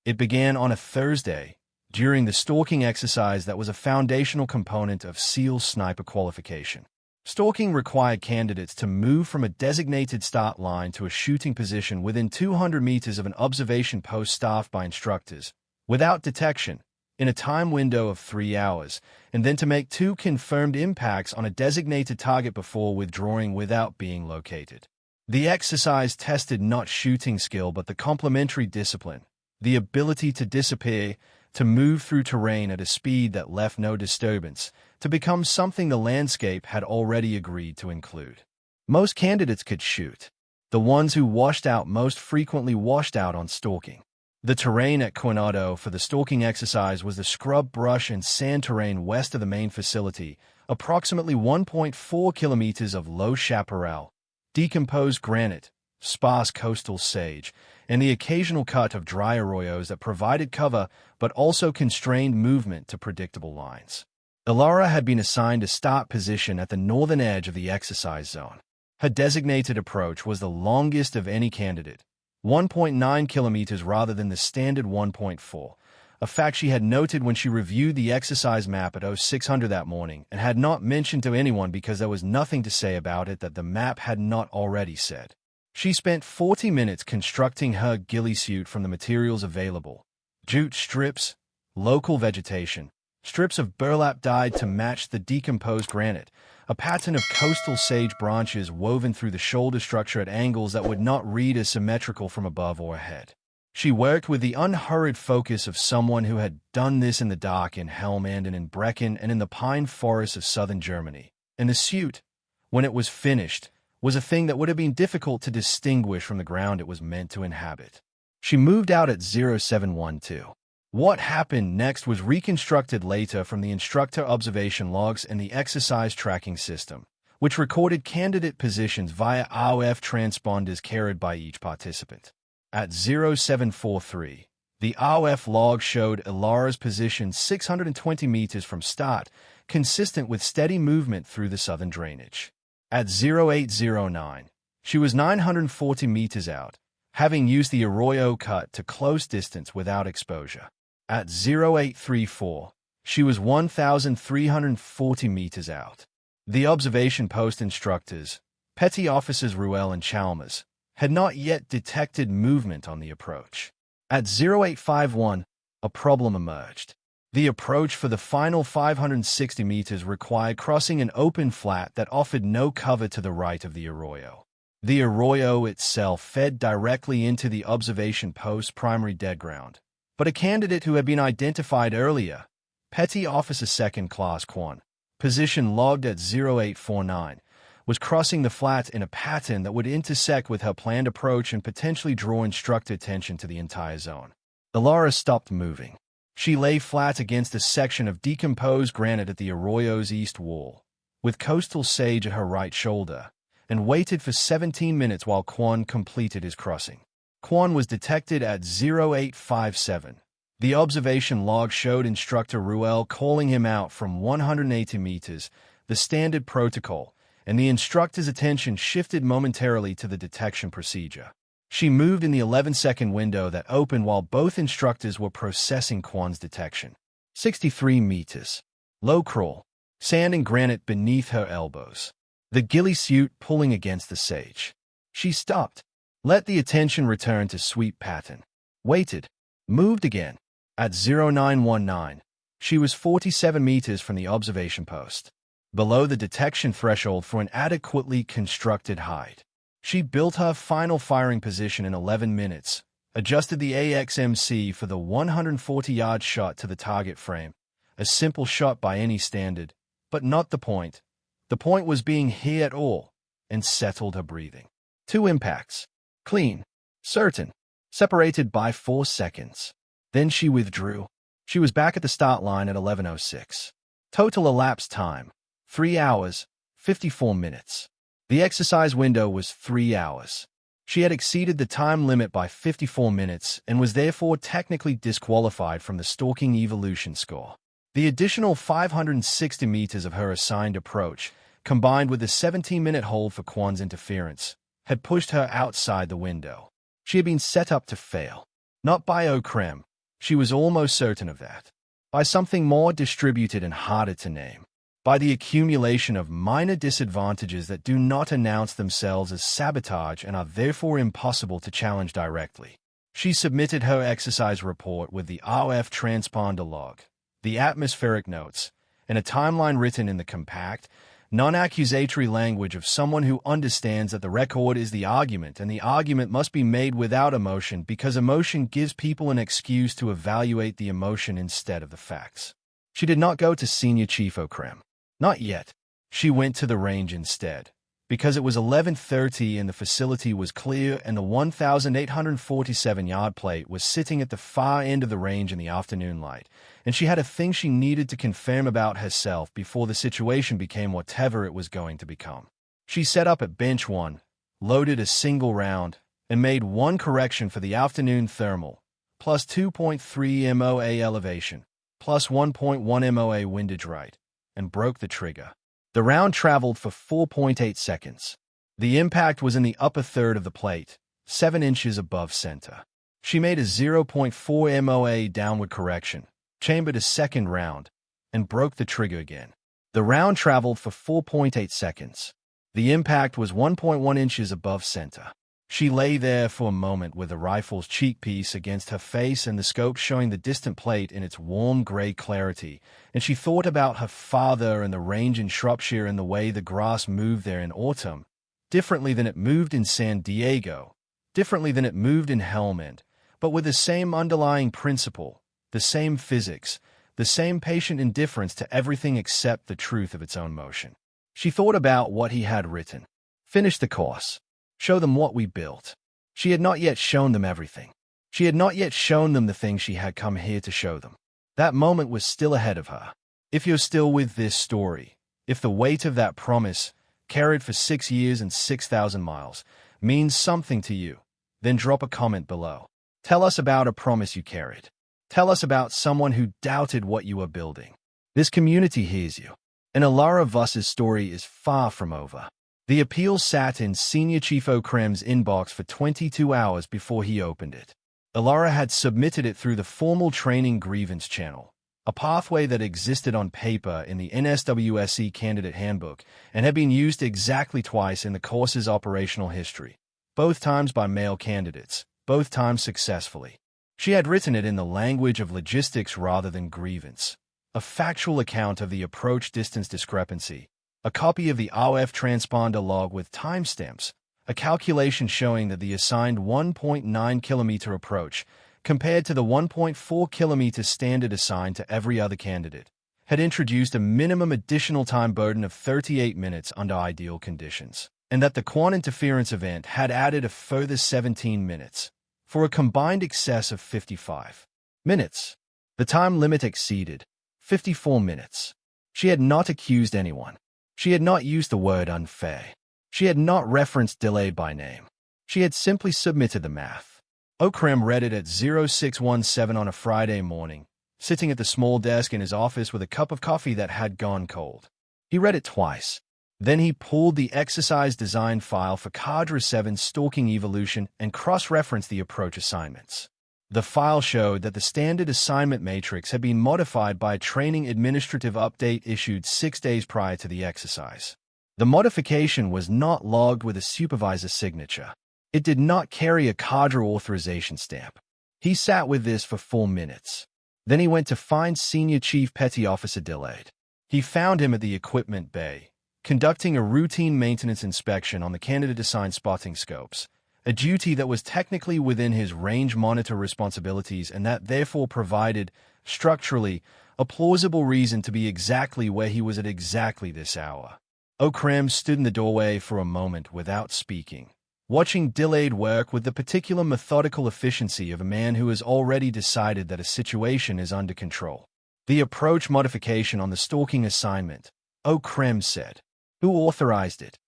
It began on a Thursday, during the stalking exercise that was a foundational component of SEAL sniper qualification. Stalking required candidates to move from a designated start line to a shooting position within 200 meters of an observation post staffed by instructors, without detection, in a time window of 3 hours, and then to make 2 confirmed impacts on a designated target before withdrawing without being located. The exercise tested not shooting skill but the complementary discipline, the ability to disappear, to move through terrain at a speed that left no disturbance, to become something the landscape had already agreed to include. Most candidates could shoot. The ones who washed out most frequently washed out on stalking. The terrain at Coronado for the stalking exercise was the scrub, brush, and sand terrain west of the main facility, approximately 1.4 kilometers of low chaparral, decomposed granite, sparse coastal sage, and the occasional cut of dry arroyos that provided cover but also constrained movement to predictable lines. Alara had been assigned a start position at the northern edge of the exercise zone. Her designated approach was the longest of any candidate, 1.9 kilometers rather than the standard 1.4, a fact she had noted when she reviewed the exercise map at 0600 that morning and had not mentioned to anyone because there was nothing to say about it that the map had not already said. She spent 40 minutes constructing her ghillie suit from the materials available: jute strips, local vegetation, strips of burlap dyed to match the decomposed granite, a pattern of coastal sage branches woven through the shoulder structure at angles that would not read as symmetrical from above or ahead. She worked with the unhurried focus of someone who had done this in the dark in Helmand and in Brecken and in the pine forests of southern Germany. And the suit, when it was finished, was a thing that would have been difficult to distinguish from the ground it was meant to inhabit. She moved out at 0712. What happened next was reconstructed later from the instructor observation logs and the exercise tracking system, which recorded candidate positions via RF transponders carried by each participant. At 0743, the RF log showed Alara's position 620 meters from start, consistent with steady movement through the southern drainage. At 0809, she was 940 meters out, having used the arroyo cut to close distance without exposure. At 0834, she was 1,340 meters out. The observation post instructors, Petty Officers Ruel and Chalmers, had not yet detected movement on the approach. At 0851, a problem emerged. The approach for the final 560 meters required crossing an open flat that offered no cover to the right of the arroyo. The arroyo itself fed directly into the observation post's primary dead ground, but a candidate who had been identified earlier, Petty Officer Second Class Quan, position logged at 0849, was crossing the flat in a pattern that would intersect with her planned approach and potentially draw instructor attention to the entire zone. Alara stopped moving. She lay flat against a section of decomposed granite at the arroyo's east wall, with coastal sage at her right shoulder, and waited for 17 minutes while Quan completed his crossing. Quan was detected at 0857. The observation log showed instructor Ruel calling him out from 180 meters, the standard protocol, and the instructor's attention shifted momentarily to the detection procedure. She moved in the 11-second window that opened while both instructors were processing Quan's detection. 63 meters. Low crawl. Sand and granite beneath her elbows. The ghillie suit pulling against the sage. She stopped. Let the attention return to sweep pattern. Waited. Moved again. At 0919, she was 47 meters from the observation post, below the detection threshold for an adequately constructed height. She built her final firing position in 11 minutes, adjusted the AXMC for the 140-yard shot to the target frame, a simple shot by any standard, but not the point. The point was being hit at all, and settled her breathing. 2 impacts. Clean. Certain. Separated by 4 seconds. Then she withdrew. She was back at the start line at 11:06. Total elapsed time, 3 hours, 54 minutes. The exercise window was 3 hours. She had exceeded the time limit by 54 minutes and was therefore technically disqualified from the stalking evolution score. The additional 560 meters of her assigned approach, combined with the 17-minute hold for Quan's interference, had pushed her outside the window. She had been set up to fail. Not by O'Krem. She was almost certain of that. By something more distributed and harder to name. By the accumulation of minor disadvantages that do not announce themselves as sabotage and are therefore impossible to challenge directly. She submitted her exercise report with the RF transponder log, the atmospheric notes, and a timeline written in the compact, non-accusatory language of someone who understands that the record is the argument and the argument must be made without emotion because emotion gives people an excuse to evaluate the emotion instead of the facts. She did not go to Senior Chief O'Krem. Not yet. She went to the range instead, because it was 11:30 and the facility was clear and the 1,847-yard plate was sitting at the far end of the range in the afternoon light, and she had a thing she needed to confirm about herself before the situation became whatever it was going to become. She set up at bench 1, loaded a single round, and made one correction for the afternoon thermal, plus 2.3 MOA elevation, plus 1.1 MOA windage right, and broke the trigger. The round traveled for 4.8 seconds. The impact was in the upper third of the plate, 7 inches above center. She made a 0.4 MOA downward correction, chambered a second round, and broke the trigger again. The round traveled for 4.8 seconds. The impact was 1.1 inches above center. She lay there for a moment with the rifle's cheekpiece against her face and the scope showing the distant plate in its warm gray clarity, and she thought about her father and the range in Shropshire and the way the grass moved there in autumn, differently than it moved in San Diego, differently than it moved in Helmand, but with the same underlying principle, the same physics, the same patient indifference to everything except the truth of its own motion. She thought about what he had written. Finish the course. Show them what we built. She had not yet shown them everything. She had not yet shown them the things she had come here to show them. That moment was still ahead of her. If you're still with this story, if the weight of that promise, carried for 6 years and 6,000 miles, means something to you, then drop a comment below. Tell us about a promise you carried. Tell us about someone who doubted what you were building. This community hears you. And Alara Voss's story is far from over. The appeal sat in Senior Chief O'Krem's inbox for 22 hours before he opened it. Alara had submitted it through the formal training grievance channel, a pathway that existed on paper in the NSWSE Candidate Handbook and had been used exactly twice in the course's operational history, both times by male candidates, both times successfully. She had written it in the language of logistics rather than grievance, a factual account of the approach distance discrepancy, a copy of the RF transponder log with timestamps, a calculation showing that the assigned 1.9 kilometer approach, compared to the 1.4 kilometer standard assigned to every other candidate, had introduced a minimum additional time burden of 38 minutes under ideal conditions, and that the Quan interference event had added a further 17 minutes, for a combined excess of 55 minutes. The time limit exceeded 54 minutes. She had not accused anyone. She had not used the word unfair. She had not referenced Delayed by name. She had simply submitted the math. Okrem read it at 0617 on a Friday morning, sitting at the small desk in his office with a cup of coffee that had gone cold. He read it twice. Then he pulled the exercise design file for Cadre 7's stalking evolution and cross-referenced the approach assignments. The file showed that the standard assignment matrix had been modified by a training administrative update issued 6 days prior to the exercise. The modification was not logged with a supervisor's signature. It did not carry a cadre authorization stamp. He sat with this for 4 minutes. Then he went to find Senior Chief Petty Officer Delayed. He found him at the equipment bay, conducting a routine maintenance inspection on the candidate-assigned spotting scopes, a duty that was technically within his range monitor responsibilities and that therefore provided, structurally, a plausible reason to be exactly where he was at exactly this hour. Okrem stood in the doorway for a moment without speaking, watching Delayed work with the particular methodical efficiency of a man who has already decided that a situation is under control. The approach modification on the stalking assignment, Okrem said. Who authorized it?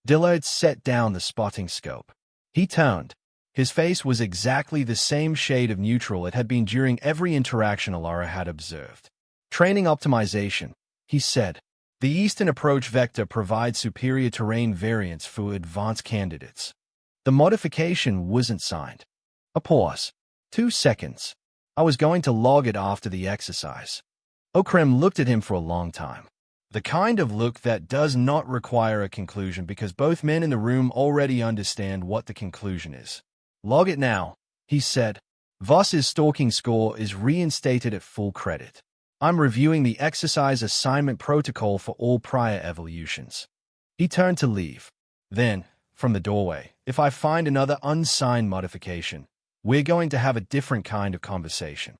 Delayed set down the spotting scope. He turned. His face was exactly the same shade of neutral it had been during every interaction Alara had observed. Training optimization, he said. The Eastern approach vector provides superior terrain variance for advanced candidates. The modification wasn't signed. A pause. 2 seconds. I was going to log it after the exercise. Okrem looked at him for a long time. The kind of look that does not require a conclusion because both men in the room already understand what the conclusion is. Log it now, he said. Voss's stalking score is reinstated at full credit. I'm reviewing the exercise assignment protocol for all prior evolutions. He turned to leave. Then, from the doorway, if I find another unsigned modification, we're going to have a different kind of conversation.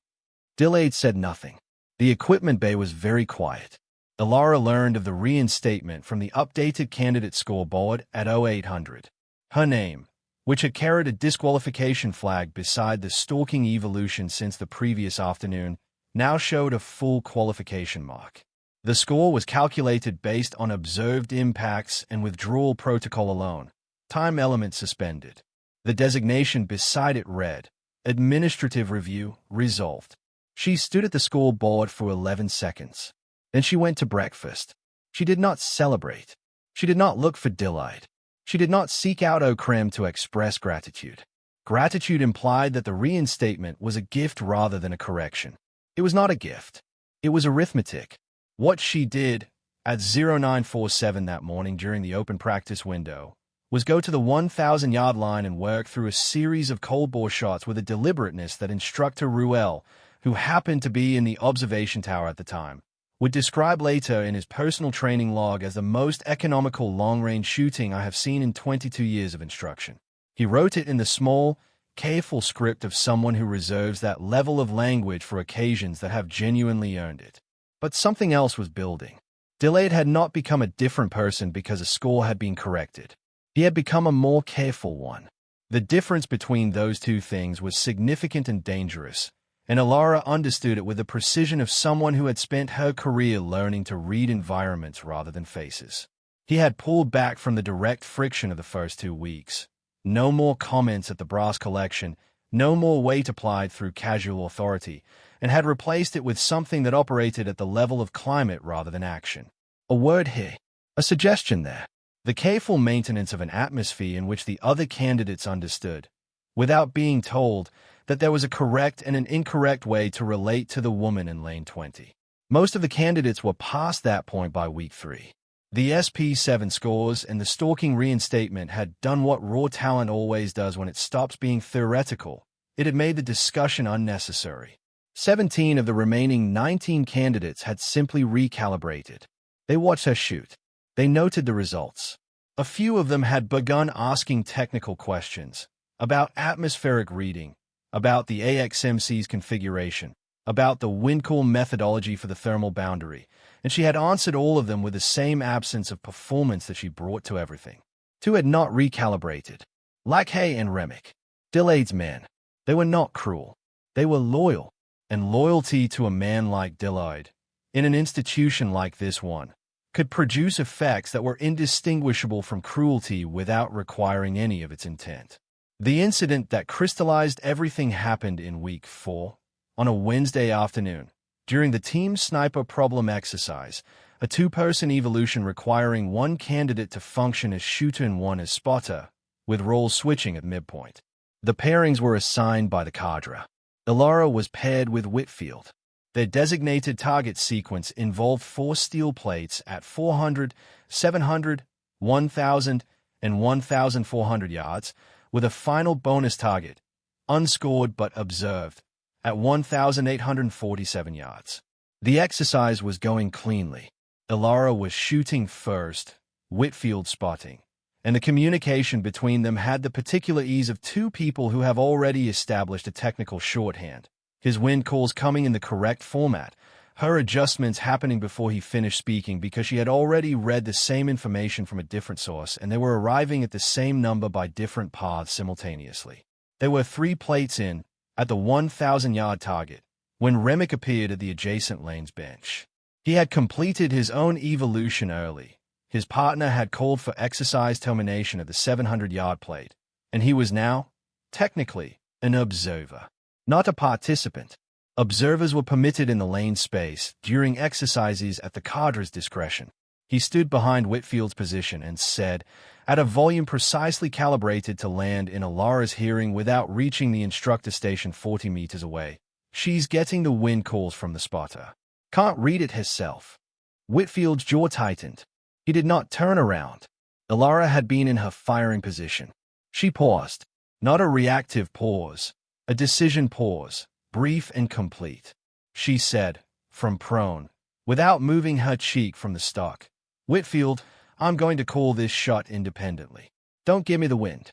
Delayed said nothing. The equipment bay was very quiet. Alara learned of the reinstatement from the updated candidate scoreboard at 0800. Her name, which had carried a disqualification flag beside the stalking evolution since the previous afternoon, now showed a full qualification mark. The score was calculated based on observed impacts and withdrawal protocol alone. Time element suspended. The designation beside it read, Administrative Review, Resolved. She stood at the scoreboard for 11 seconds. Then she went to breakfast. She did not celebrate. She did not look for delight. She did not seek out Okrem to express gratitude. Gratitude implied that the reinstatement was a gift rather than a correction. It was not a gift. It was arithmetic. What she did, at 0947 that morning during the open practice window, was go to the 1,000-yard line and work through a series of cold bore shots with a deliberateness that Instructor Ruel, who happened to be in the observation tower at the time, would describe later in his personal training log as the most economical long-range shooting I have seen in 22 years of instruction. He wrote it in the small, careful script of someone who reserves that level of language for occasions that have genuinely earned it. But something else was building. Delayed had not become a different person because a score had been corrected. He had become a more careful one. The difference between those two things was significant and dangerous, and Alara understood it with the precision of someone who had spent her career learning to read environments rather than faces. He had pulled back from the direct friction of the first 2 weeks. No more comments at the brass collection, no more weight applied through casual authority, and had replaced it with something that operated at the level of climate rather than action. A word here, a suggestion there. The careful maintenance of an atmosphere in which the other candidates understood, without being told, that there was a correct and an incorrect way to relate to the woman in lane 20. Most of the candidates were past that point by week 3. The SP7 scores and the stalking reinstatement had done what raw talent always does when it stops being theoretical. It had made the discussion unnecessary. 17 of the remaining 19 candidates had simply recalibrated. They watched her shoot. They noted the results. A few of them had begun asking technical questions about atmospheric reading, about the AXMC's configuration, about the Wincall methodology for the thermal boundary, and she had answered all of them with the same absence of performance that she brought to everything. 2 had not recalibrated. Lackey and Remick, Delayed's men. They were not cruel. They were loyal, and loyalty to a man like Delayed, in an institution like this one, could produce effects that were indistinguishable from cruelty without requiring any of its intent. The incident that crystallized everything happened in Week 4, on a Wednesday afternoon, during the Team Sniper Problem exercise, a two-person evolution requiring one candidate to function as shooter and one as spotter, with roles switching at midpoint. The pairings were assigned by the cadre. Ilara was paired with Whitfield. Their designated target sequence involved 4 steel plates at 400, 700, 1,000, and 1,400 yards, with a final bonus target, unscored but observed, at 1,847 yards. The exercise was going cleanly. Ilara was shooting first, Whitfield spotting, and the communication between them had the particular ease of two people who have already established a technical shorthand. His wind calls coming in the correct format, her adjustments happening before he finished speaking because she had already read the same information from a different source and they were arriving at the same number by different paths simultaneously. There were 3 plates in, at the 1,000-yard target, when Remick appeared at the adjacent lane's bench. He had completed his own evolution early. His partner had called for exercise termination at the 700-yard plate, and he was now, technically, an observer, not a participant. Observers were permitted in the lane space during exercises at the cadre's discretion. He stood behind Whitfield's position and said, at a volume precisely calibrated to land in Ilara's hearing without reaching the instructor station 40 meters away, "She's getting the wind calls from the spotter. Can't read it herself." Whitfield's jaw tightened. He did not turn around. Ilara had been in her firing position. She paused. Not a reactive pause. A decision pause, brief and complete. She said, from prone, without moving her cheek from the stock, "Whitfield, I'm going to call this shot independently. Don't give me the wind."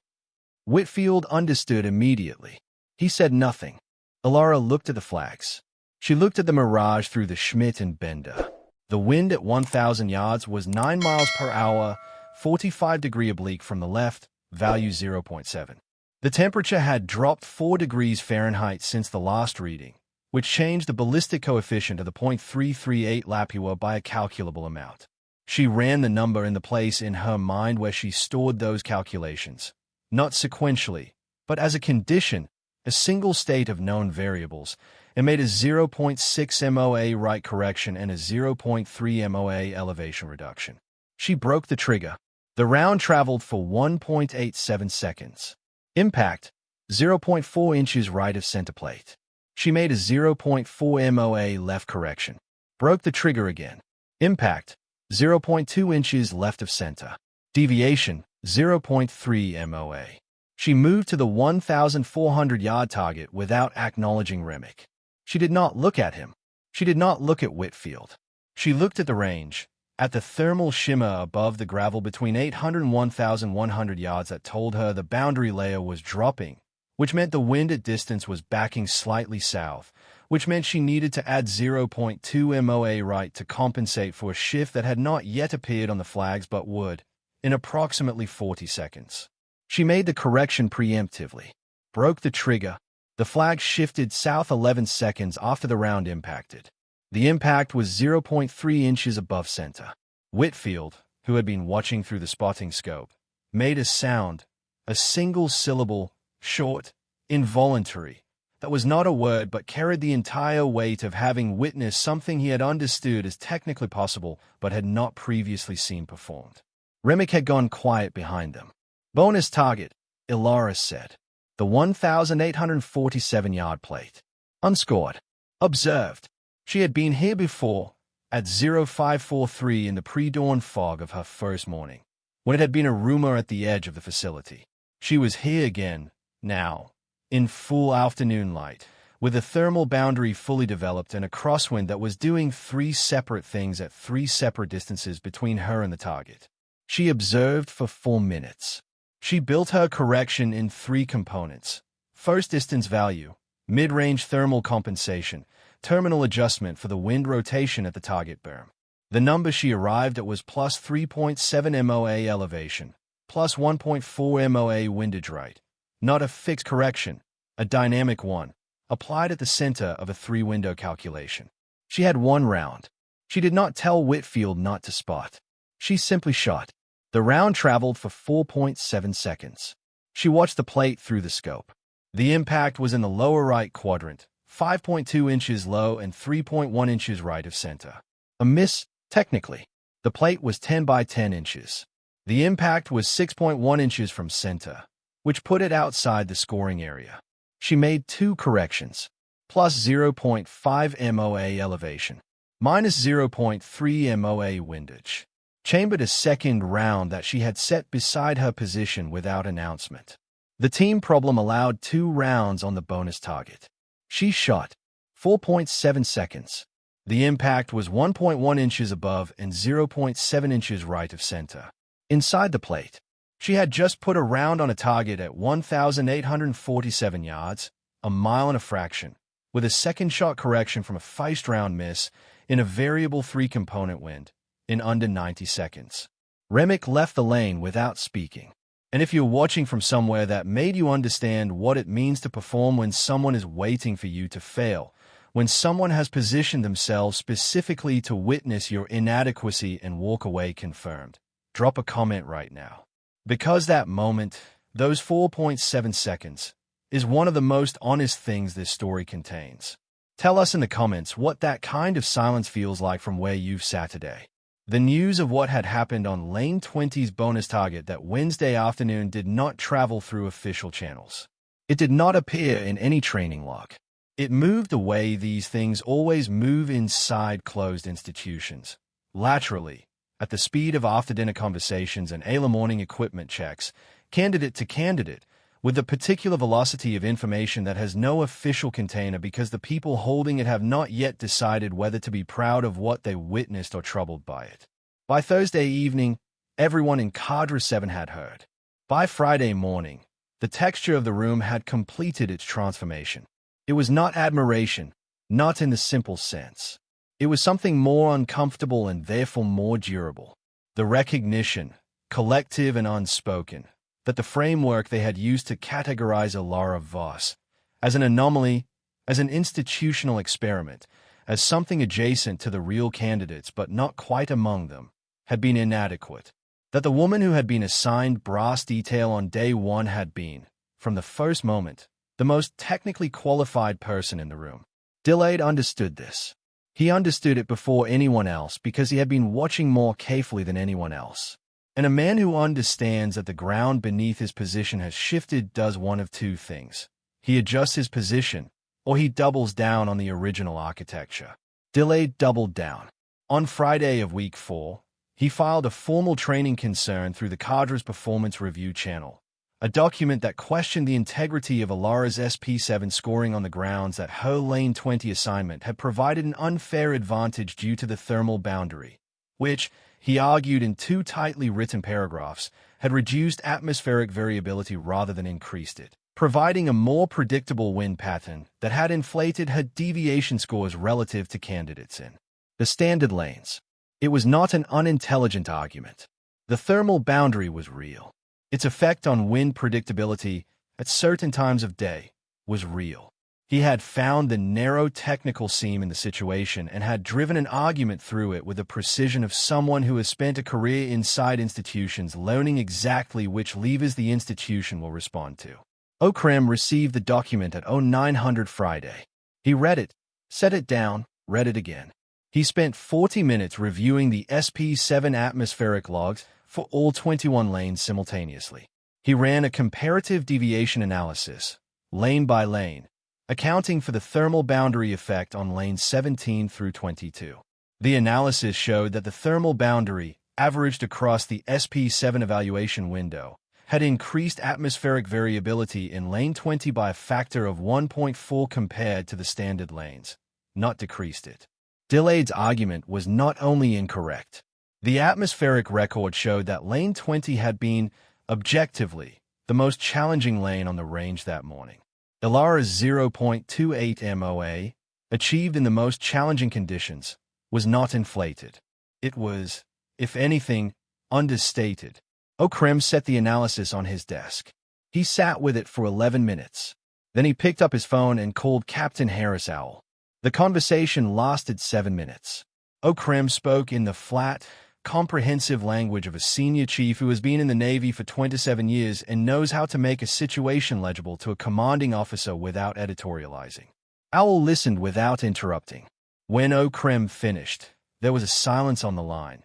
Whitfield understood immediately. He said nothing. Ilara looked at the flags. She looked at the mirage through the Schmidt and Bender. The wind at 1,000 yards was 9 miles per hour, 45-degree oblique from the left, value 0.7. The temperature had dropped 4 degrees Fahrenheit since the last reading, which changed the ballistic coefficient of the .338 Lapua by a calculable amount. She ran the number in the place in her mind where she stored those calculations, not sequentially, but as a condition, a single state of known variables, and made a 0.6 MOA right correction and a 0.3 MOA elevation reduction. She broke the trigger. The round traveled for 1.87 seconds. Impact, 0.4 inches right of center plate. She made a 0.4 MOA left correction. Broke the trigger again. Impact, 0.2 inches left of center. Deviation, 0.3 MOA. She moved to the 1,400-yard target without acknowledging Remick. She did not look at him. She did not look at Whitfield. She looked at the range, at the thermal shimmer above the gravel between 800 and 1,100 yards that told her the boundary layer was dropping, which meant the wind at distance was backing slightly south, which meant she needed to add 0.2 MOA right to compensate for a shift that had not yet appeared on the flags but would, in approximately 40 seconds. She made the correction preemptively, broke the trigger. The flag shifted south 11 seconds after the round impacted. The impact was 0.3 inches above center. Whitfield, who had been watching through the spotting scope, made a sound, a single syllable, short, involuntary, that was not a word but carried the entire weight of having witnessed something he had understood as technically possible but had not previously seen performed. Remick had gone quiet behind them. Bonus target, Ilara said. The 1,847-yard plate. Unscored. Observed. She had been here before, at 0543 in the pre-dawn fog of her first morning, when it had been a rumor at the edge of the facility. She was here again, now, in full afternoon light, with a thermal boundary fully developed and a crosswind that was doing 3 separate things at 3 separate distances between her and the target. She observed for 4 minutes. She built her correction in 3 components. First distance value, mid-range thermal compensation, terminal adjustment for the wind rotation at the target berm. The number she arrived at was plus 3.7 MOA elevation, plus 1.4 MOA windage right. Not a fixed correction, a dynamic one, applied at the center of a 3-window calculation. She had 1 round. She did not tell Whitfield not to spot. She simply shot. The round traveled for 4.7 seconds. She watched the plate through the scope. The impact was in the lower right quadrant, 5.2 inches low and 3.1 inches right of center. A miss, technically. The plate was 10 by 10 inches. The impact was 6.1 inches from center, which put it outside the scoring area. She made 2 corrections, plus 0.5 MOA elevation, minus 0.3 MOA windage. Chambered a second round that she had set beside her position without announcement. The team problem allowed 2 rounds on the bonus target. She shot 4.7 seconds. The impact was 1.1 inches above and 0.7 inches right of center. Inside the plate, she had just put a round on a target at 1,847 yards, a mile and a fraction, with a second shot correction from a first round miss in a variable 3-component wind in under 90 seconds. Remick left the lane without speaking. And if you're watching from somewhere that made you understand what it means to perform when someone is waiting for you to fail, when someone has positioned themselves specifically to witness your inadequacy and walk away confirmed, drop a comment right now. Because that moment, those 4.7 seconds, is one of the most honest things this story contains. Tell us in the comments what that kind of silence feels like from where you've sat today. The news of what had happened on Lane 20's bonus target that Wednesday afternoon did not travel through official channels. It did not appear in any training log. It moved the way these things always move inside closed institutions, laterally, at the speed of after-dinner conversations and early morning equipment checks, candidate to candidate, with the particular velocity of information that has no official container because the people holding it have not yet decided whether to be proud of what they witnessed or troubled by it. By Thursday evening, everyone in Cadre 7 had heard. By Friday morning, the texture of the room had completed its transformation. It was not admiration, not in the simple sense. It was something more uncomfortable and therefore more durable. The recognition, collective and unspoken, that the framework they had used to categorize Alara Voss as an anomaly, as an institutional experiment, as something adjacent to the real candidates but not quite among them, had been inadequate. That the woman who had been assigned brass detail on day 1 had been, from the first moment, the most technically qualified person in the room. Deadliest understood this. He understood it before anyone else because he had been watching more carefully than anyone else. And a man who understands that the ground beneath his position has shifted does one of 2 things. He adjusts his position, or he doubles down on the original architecture. Deadliest doubled down. On Friday of week 4, he filed a formal training concern through the Cadre's Performance Review channel, a document that questioned the integrity of Alara's SP7 scoring on the grounds that her Lane 20 assignment had provided an unfair advantage due to the thermal boundary, which, he argued in 2 tightly written paragraphs, had reduced atmospheric variability rather than increased it, providing a more predictable wind pattern that had inflated her deviation scores relative to candidates in the standard lanes. It was not an unintelligent argument. The thermal boundary was real. Its effect on wind predictability at certain times of day was real. He had found the narrow technical seam in the situation and had driven an argument through it with the precision of someone who has spent a career inside institutions learning exactly which levers the institution will respond to. Okrem received the document at 0900 Friday. He read it, set it down, read it again. He spent 40 minutes reviewing the SP7 atmospheric logs for all 21 lanes simultaneously. He ran a comparative deviation analysis, lane by lane, accounting for the thermal boundary effect on lanes 17 through 22. The analysis showed that the thermal boundary, averaged across the SP7 evaluation window, had increased atmospheric variability in lane 20 by a factor of 1.4 compared to the standard lanes, not decreased it. Deadliest's argument was not only incorrect. The atmospheric record showed that lane 20 had been, objectively, the most challenging lane on the range that morning. Alara's 0.28 MOA, achieved in the most challenging conditions, was not inflated. It was, if anything, understated. Okrem set the analysis on his desk. He sat with it for 11 minutes. Then he picked up his phone and called Captain Harris Owl. The conversation lasted 7 minutes. O'Krem spoke in the flat, comprehensive language of a senior chief who has been in the Navy for 27 years and knows how to make a situation legible to a commanding officer without editorializing. Owl listened without interrupting. When O'Krem finished, there was a silence on the line.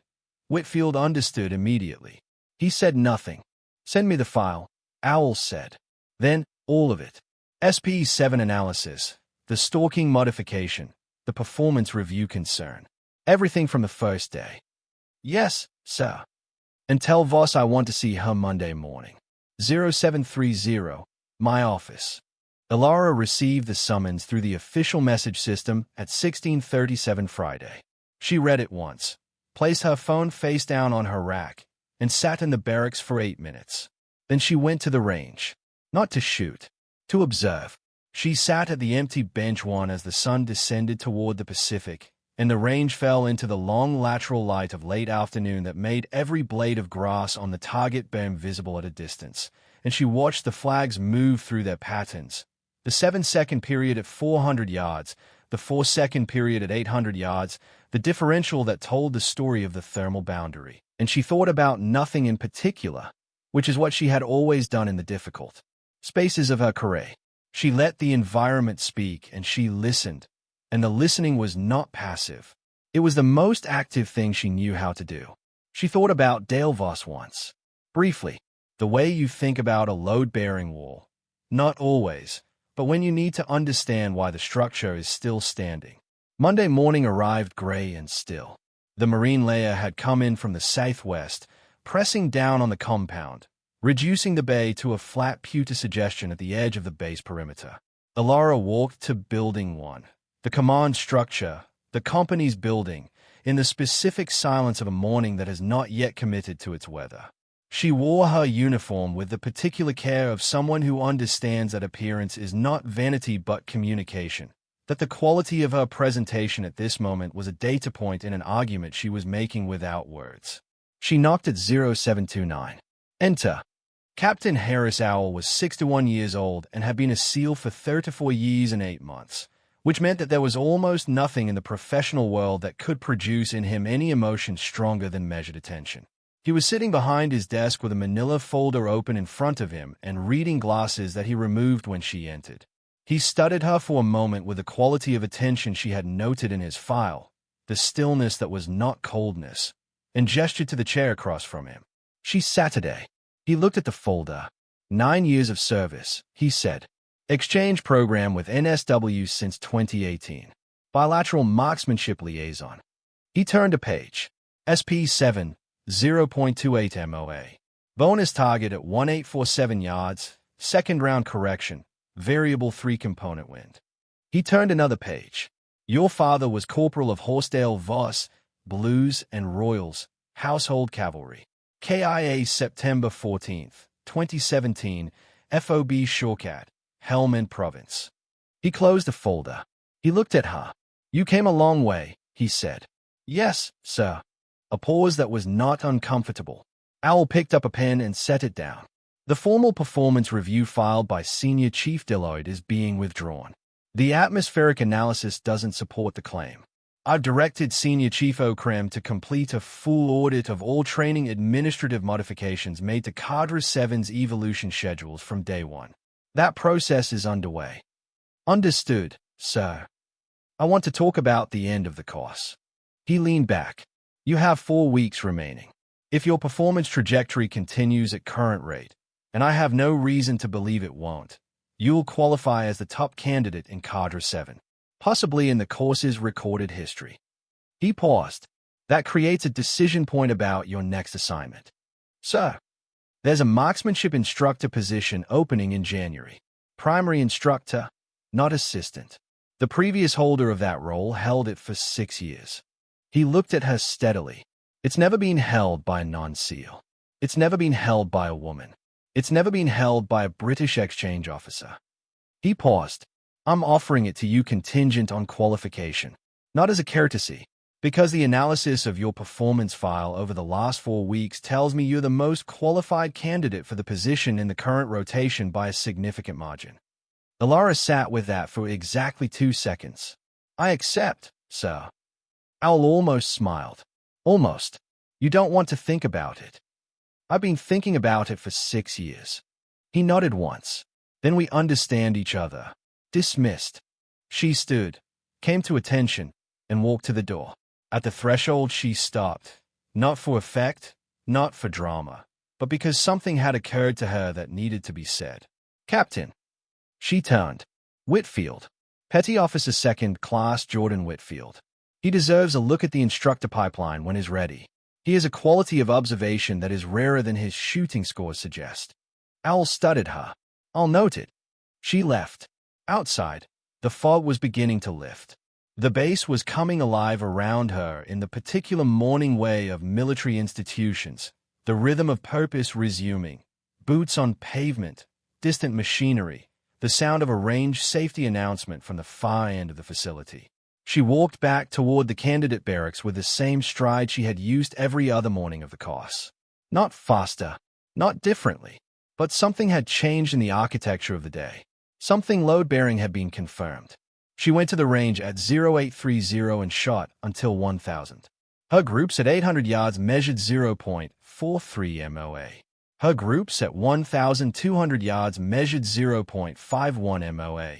Whitfield understood immediately. He said nothing. "Send me the file," Owl said. "Then, all of it. SP7 analysis, the stalking modification, the performance review concern. Everything from the first day." "Yes, sir." "And tell Voss I want to see her Monday morning. 0730, my office." Ilara received the summons through the official message system at 16:37 Friday. She read it once, placed her phone face down on her rack, and sat in the barracks for 8 minutes. Then she went to the range. Not to shoot, to observe. She sat at the empty bench one as the sun descended toward the Pacific, and the range fell into the long lateral light of late afternoon that made every blade of grass on the target berm visible at a distance, and she watched the flags move through their patterns. The 7-second period at 400 yards, the 4-second period at 800 yards, the differential that told the story of the thermal boundary. And she thought about nothing in particular, which is what she had always done in the difficult spaces of her career. She let the environment speak, and she listened, and the listening was not passive. It was the most active thing she knew how to do. She thought about Dale Voss once. Briefly, the way you think about a load-bearing wall. Not always, but when you need to understand why the structure is still standing. Monday morning arrived gray and still. The marine layer had come in from the southwest, pressing down on the compound, reducing the bay to a flat pewter suggestion at the edge of the base perimeter. Ilara walked to Building 1, the command structure, the company's building, in the specific silence of a morning that has not yet committed to its weather. She wore her uniform with the particular care of someone who understands that appearance is not vanity but communication, that the quality of her presentation at this moment was a data point in an argument she was making without words. She knocked at 0729. Enter. Captain Harris Owl was 61 years old and had been a SEAL for 34 years and 8 months, which meant that there was almost nothing in the professional world that could produce in him any emotion stronger than measured attention. He was sitting behind his desk with a manila folder open in front of him and reading glasses that he removed when she entered. He studied her for a moment with the quality of attention she had noted in his file, the stillness that was not coldness, and gestured to the chair across from him. "She's Saturday." He looked at the folder. 9 years of service, he said. Exchange program with NSW since 2018. Bilateral marksmanship liaison. He turned a page. SP7, 0.28 MOA. Bonus target at 1847 yards. Second round correction. Variable 3-component wind. He turned another page. Your father was Corporal of Horsdale Voss, Blues and Royals, Household Cavalry. KIA September 14, 2017, FOB Shortcat, Helmand Province. He closed the folder. He looked at her. "You came a long way," he said. "Yes, sir." A pause that was not uncomfortable. Owl picked up a pen and set it down. "The formal performance review filed by Senior Chief Deloitte is being withdrawn. The atmospheric analysis doesn't support the claim. I've directed Senior Chief O'Krem to complete a full audit of all training administrative modifications made to Cadre 7's evolution schedules from day one. That process is underway." "Understood, sir. I want to talk about the end of the course." He leaned back. "You have 4 weeks remaining. If your performance trajectory continues at current rate, and I have no reason to believe it won't, you'll qualify as the top candidate in Cadre 7. Possibly in the course's recorded history." He paused. "That creates a decision point about your next assignment." "Sir, there's a marksmanship instructor position opening in January. Primary instructor, not assistant. The previous holder of that role held it for 6 years." He looked at her steadily. "It's never been held by a non-SEAL. It's never been held by a woman. It's never been held by a British exchange officer." He paused. "I'm offering it to you contingent on qualification, not as a courtesy, because the analysis of your performance file over the last 4 weeks tells me you're the most qualified candidate for the position in the current rotation by a significant margin." Ilara sat with that for exactly 2 seconds. "I accept, sir." Owl almost smiled. Almost. You don't want to think about it. I've been thinking about it for 6 years. He nodded once. Then we understand each other. Dismissed. She stood, came to attention, and walked to the door. At the threshold she stopped. Not for effect, not for drama, but because something had occurred to her that needed to be said. Captain. She turned. Whitfield. Petty Officer 2nd Class Jordan Whitfield. He deserves a look at the instructor pipeline when he's ready. He has a quality of observation that is rarer than his shooting scores suggest. Owl studied her. I'll note it. She left. Outside, the fog was beginning to lift. The base was coming alive around her in the particular morning way of military institutions, the rhythm of purpose resuming, boots on pavement, distant machinery, the sound of a range safety announcement from the far end of the facility. She walked back toward the candidate barracks with the same stride she had used every other morning of the course. Not faster, not differently, but something had changed in the architecture of the day. Something load-bearing had been confirmed. She went to the range at 0830 and shot until 1000. Her groups at 800 yards measured 0.43 MOA. Her groups at 1,200 yards measured 0.51 MOA.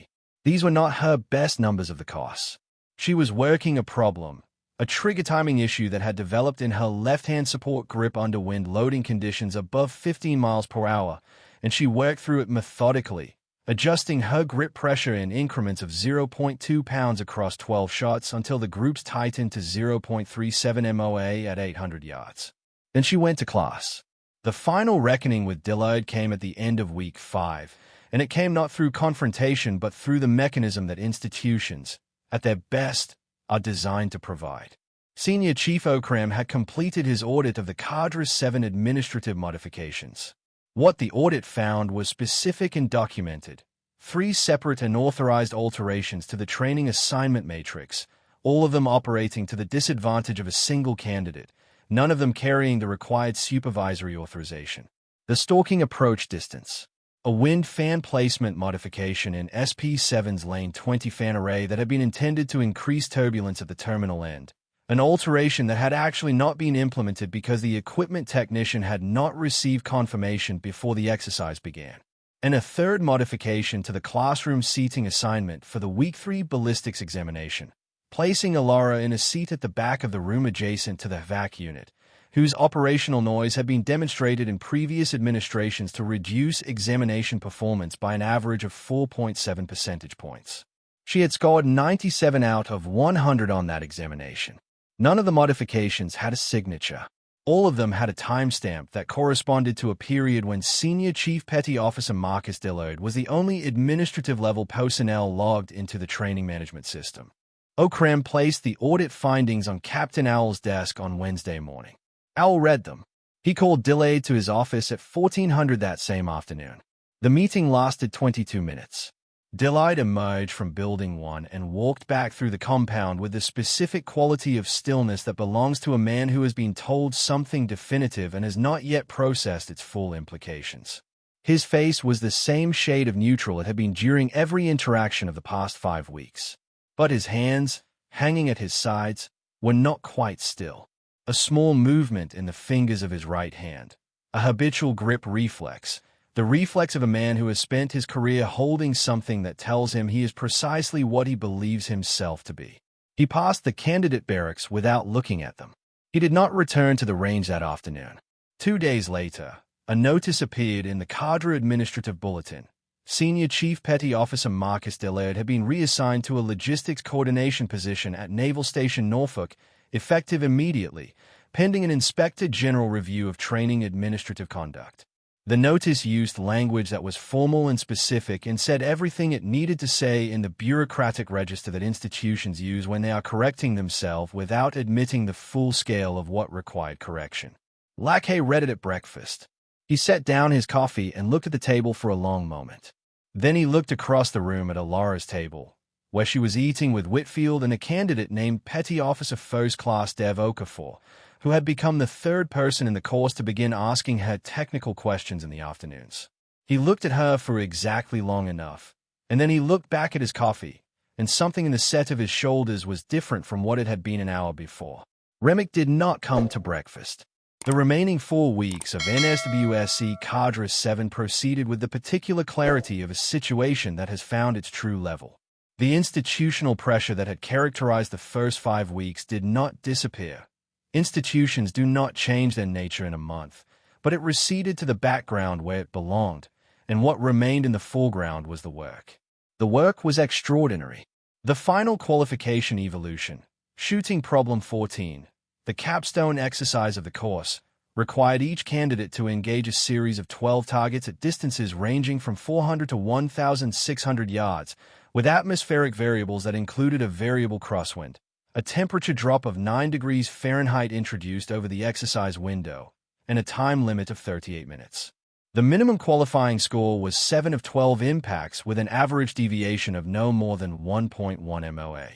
These were not her best numbers of the course. She was working a problem, a trigger timing issue that had developed in her left-hand support grip under wind loading conditions above 15 miles per hour, and she worked through it methodically, adjusting her grip pressure in increments of 0.2 pounds across 12 shots until the groups tightened to 0.37 MOA at 800 yards. Then she went to class. The final reckoning with Deadliest came at the end of week 5, and it came not through confrontation but through the mechanism that institutions, at their best, are designed to provide. Senior Chief Okram had completed his audit of the Cadre 7 administrative modifications. What the audit found was specific and documented. 3 separate and authorized alterations to the training assignment matrix, all of them operating to the disadvantage of a single candidate, none of them carrying the required supervisory authorization. The stalking approach distance. A wind fan placement modification in SP7's lane 20 fan array that had been intended to increase turbulence at the terminal end. An alteration that had actually not been implemented because the equipment technician had not received confirmation before the exercise began. And a third modification to the classroom seating assignment for the Week 3 ballistics examination, placing Alara in a seat at the back of the room adjacent to the vac unit, whose operational noise had been demonstrated in previous administrations to reduce examination performance by an average of 4.7 percentage points. She had scored 97 out of 100 on that examination. None of the modifications had a signature. All of them had a timestamp that corresponded to a period when Senior Chief Petty Officer Marcus Dillard was the only administrative-level personnel logged into the training management system. Okram placed the audit findings on Captain Owl's desk on Wednesday morning. Owl read them. He called Dillard to his office at 1400 that same afternoon. The meeting lasted 22 minutes. Dillard emerged from Building 1 and walked back through the compound with the specific quality of stillness that belongs to a man who has been told something definitive and has not yet processed its full implications. His face was the same shade of neutral it had been during every interaction of the past 5 weeks. But his hands, hanging at his sides, were not quite still. A small movement in the fingers of his right hand, a habitual grip reflex, the reflex of a man who has spent his career holding something that tells him he is precisely what he believes himself to be. He passed the candidate barracks without looking at them. He did not return to the range that afternoon. 2 days later, a notice appeared in the Cadre Administrative Bulletin. Senior Chief Petty Officer Marcus Dillard had been reassigned to a logistics coordination position at Naval Station Norfolk, effective immediately, pending an Inspector General review of training administrative conduct. The notice used language that was formal and specific and said everything it needed to say in the bureaucratic register that institutions use when they are correcting themselves without admitting the full scale of what required correction. Lackey read it at breakfast. He set down his coffee and looked at the table for a long moment. Then he looked across the room at Alara's table, where she was eating with Whitfield and a candidate named Petty Officer First Class Dev Okafor, who had become the 3rd person in the course to begin asking her technical questions in the afternoons. He looked at her for exactly long enough, and then he looked back at his coffee, and something in the set of his shoulders was different from what it had been an hour before. Remick did not come to breakfast. The remaining 4 weeks of NSWSC Cadre 7 proceeded with the particular clarity of a situation that has found its true level. The institutional pressure that had characterized the first 5 weeks did not disappear. Institutions do not change their nature in a month, but it receded to the background where it belonged, and what remained in the foreground was the work. The work was extraordinary. The final qualification evolution, shooting problem 14, the capstone exercise of the course, required each candidate to engage a series of 12 targets at distances ranging from 400 to 1,600 yards, with atmospheric variables that included a variable crosswind, a temperature drop of 9 degrees Fahrenheit introduced over the exercise window, and a time limit of 38 minutes. The minimum qualifying score was 7 of 12 impacts with an average deviation of no more than 1.1 MOA.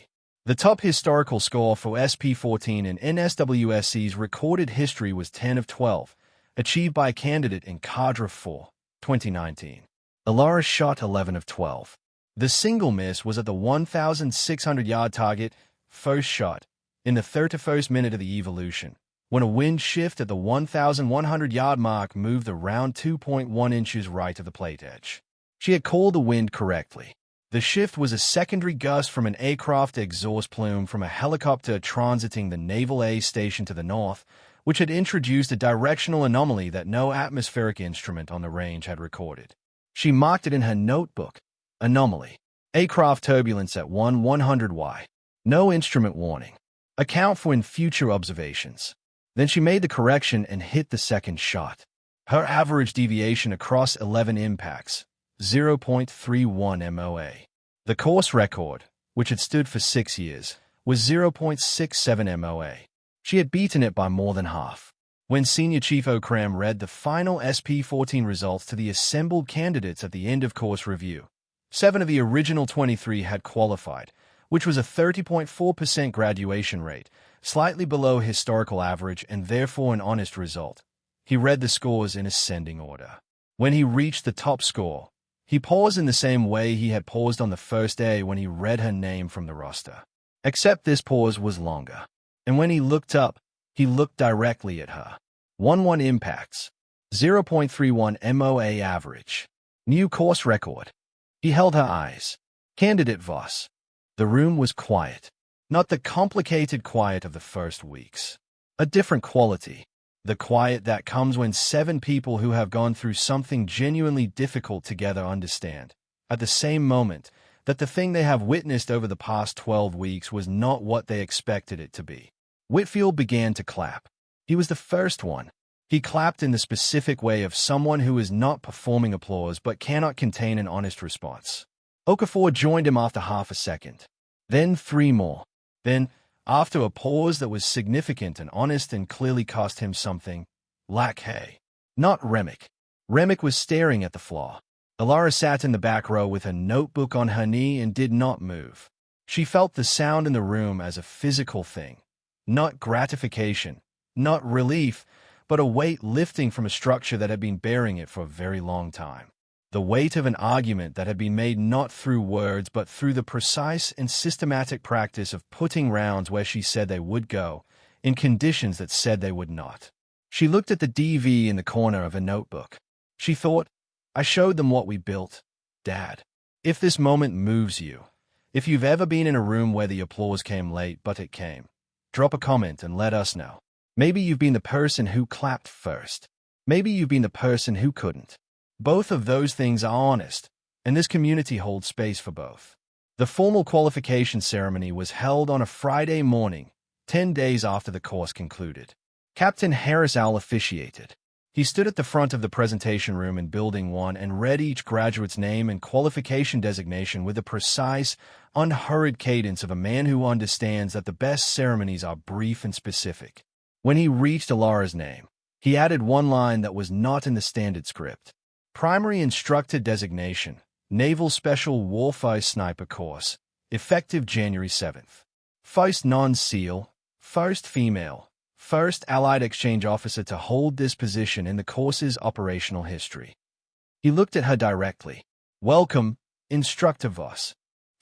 The top historical score for SP14 in NSWSC's recorded history was 10 of 12, achieved by a candidate in Cadre 4, 2019. Alara shot 11 of 12. The single miss was at the 1,600-yard target, first shot, in the 31st minute of the evolution, when a wind shift at the 1,100-yard mark moved the round 2.1 inches right of the plate edge. She had called the wind correctly. The shift was a secondary gust from an aircraft exhaust plume from a helicopter transiting the Naval Air Station to the north, which had introduced a directional anomaly that no atmospheric instrument on the range had recorded. She marked it in her notebook. Anomaly. Aircraft turbulence at 100Y. No instrument warning. Account for in future observations. Then she made the correction and hit the second shot. Her average deviation across 11 impacts, 0.31 MOA. The course record, which had stood for 6 years, was 0.67 MOA. She had beaten it by more than half. When Senior Chief Okram read the final SP14 results to the assembled candidates at the end of course review, 7 of the original 23 had qualified, which was a 30.4% graduation rate, slightly below historical average and therefore an honest result. He read the scores in ascending order. When he reached the top score, he paused in the same way he had paused on the first day when he read her name from the roster. Except this pause was longer. And when he looked up, he looked directly at her. 1-1 impacts. 0.31 MOA average. New course record. He held her eyes. Candidate Voss. The room was quiet. Not the complicated quiet of the first weeks. A different quality. The quiet that comes when 7 people who have gone through something genuinely difficult together understand, at the same moment, that the thing they have witnessed over the past 12 weeks was not what they expected it to be. Whitfield began to clap. He was the first one. He clapped in the specific way of someone who is not performing applause but cannot contain an honest response. Okafor joined him after half a second. Then 3 more. Then, after a pause that was significant and honest and clearly cost him something, Lackhay. Not Remick. Remick was staring at the floor. Alara sat in the back row with her notebook on her knee and did not move. She felt the sound in the room as a physical thing. Not gratification, not relief, but a weight lifting from a structure that had been bearing it for a very long time. The weight of an argument that had been made not through words but through the precise and systematic practice of putting rounds where she said they would go, in conditions that said they would not. She looked at the DV in the corner of her notebook. She thought, I showed them what we built, Dad. If this moment moves you, if you've ever been in a room where the applause came late but it came, drop a comment and let us know. Maybe you've been the person who clapped first. Maybe you've been the person who couldn't. Both of those things are honest, and this community holds space for both. The formal qualification ceremony was held on a Friday morning, 10 days after the course concluded. Captain Harris Owl officiated. He stood at the front of the presentation room in Building 1 and read each graduate's name and qualification designation with the precise, unhurried cadence of a man who understands that the best ceremonies are brief and specific. When he reached Alara's name, he added one line that was not in the standard script. Primary Instructor Designation, Naval Special Warfighter Sniper Course, effective January 7th. First non-SEAL, first female, first Allied Exchange Officer to hold this position in the course's operational history. He looked at her directly. Welcome, Instructor Voss.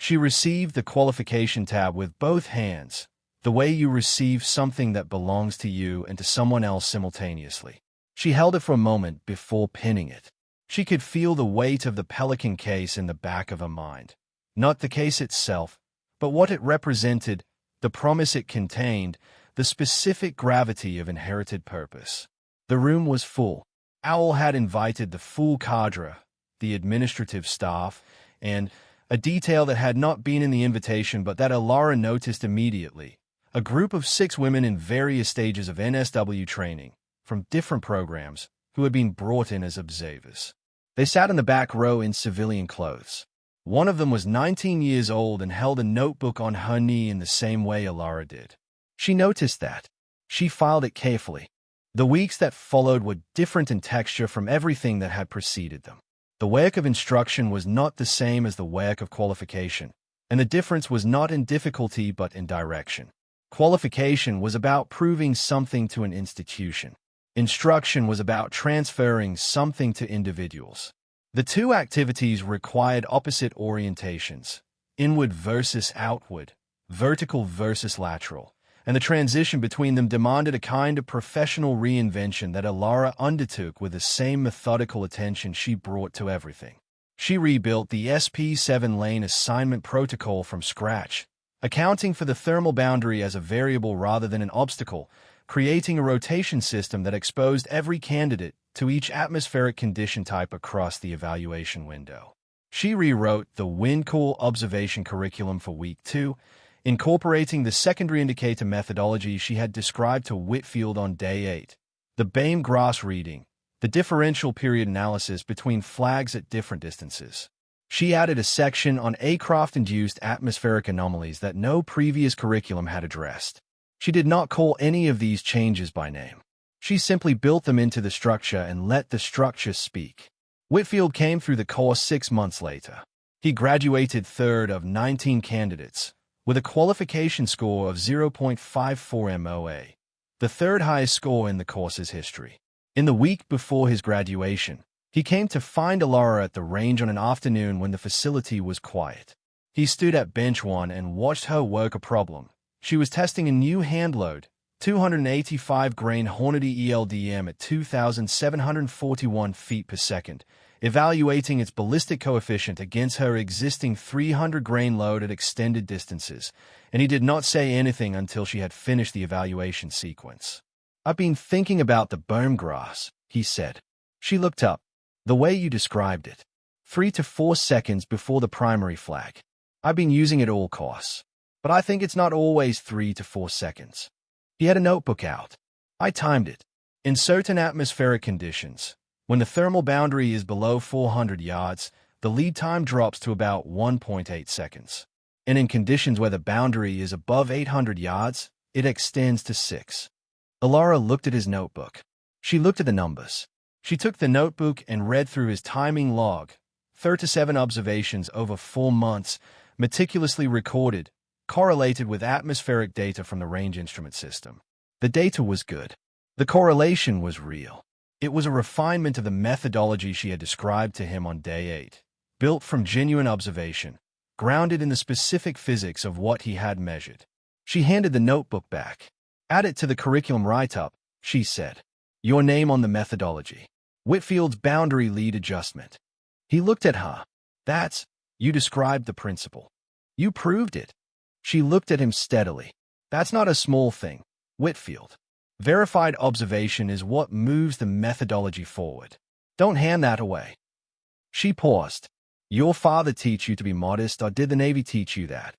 She received the qualification tab with both hands, the way you receive something that belongs to you and to someone else simultaneously. She held it for a moment before pinning it. She could feel the weight of the pelican case in the back of her mind. Not the case itself, but what it represented, the promise it contained, the specific gravity of inherited purpose. The room was full. Owl had invited the full cadre, the administrative staff, and a detail that had not been in the invitation but that Alara noticed immediately. A group of 6 women in various stages of NSW training, from different programs, who had been brought in as observers. They sat in the back row in civilian clothes. One of them was 19 years old and held a notebook on her knee in the same way Alara did. She noticed that. She filed it carefully. The weeks that followed were different in texture from everything that had preceded them. The work of instruction was not the same as the work of qualification, and the difference was not in difficulty but in direction. Qualification was about proving something to an institution. Instruction was about transferring something to individuals. The two activities required opposite orientations, inward versus outward, vertical versus lateral, and the transition between them demanded a kind of professional reinvention that Alara undertook with the same methodical attention she brought to everything. She rebuilt the SP7 lane assignment protocol from scratch, accounting for the thermal boundary as a variable rather than an obstacle, creating a rotation system that exposed every candidate to each atmospheric condition type across the evaluation window. She rewrote the wind call observation curriculum for Week 2, incorporating the secondary indicator methodology she had described to Whitfield on Day 8, the BAME grass reading, the differential period analysis between flags at different distances. She added a section on aircraft-induced atmospheric anomalies that no previous curriculum had addressed. She did not call any of these changes by name. She simply built them into the structure and let the structure speak. Whitfield came through the course 6 months later. He graduated third of 19 candidates, with a qualification score of 0.54 MOA, the third highest score in the course's history. In the week before his graduation, he came to find Alara at the range on an afternoon when the facility was quiet. He stood at bench 1 and watched her work a problem. She was testing a new hand load, 285-grain Hornady ELDM at 2,741 feet per second, evaluating its ballistic coefficient against her existing 300-grain load at extended distances, and he did not say anything until she had finished the evaluation sequence. "I've been thinking about the berm grass," he said. She looked up. "The way you described it. 3 to 4 seconds before the primary flag. I've been using it all course. But I think it's not always 3 to 4 seconds. He had a notebook out. I timed it. In certain atmospheric conditions, when the thermal boundary is below 400 yards, the lead time drops to about 1.8 seconds. And in conditions where the boundary is above 800 yards, it extends to 6. Alara looked at his notebook. She looked at the numbers. She took the notebook and read through his timing log, 37 observations over 4 months, meticulously recorded, correlated with atmospheric data from the range instrument system. The data was good. The correlation was real. It was a refinement of the methodology she had described to him on Day 8, built from genuine observation, grounded in the specific physics of what he had measured. She handed the notebook back. "Add it to the curriculum write-up," she said. "Your name on the methodology. Whitfield's boundary lead adjustment." He looked at her. You described the principle. You proved it." She looked at him steadily. "That's not a small thing, Whitfield. Verified observation is what moves the methodology forward. Don't hand that away." She paused. "Your father teach you to be modest, or did the Navy teach you that?"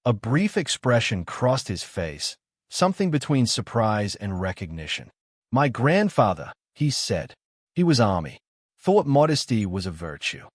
A brief expression crossed his face, something between surprise and recognition. "My grandfather," he said. "He was Army. Thought modesty was a virtue."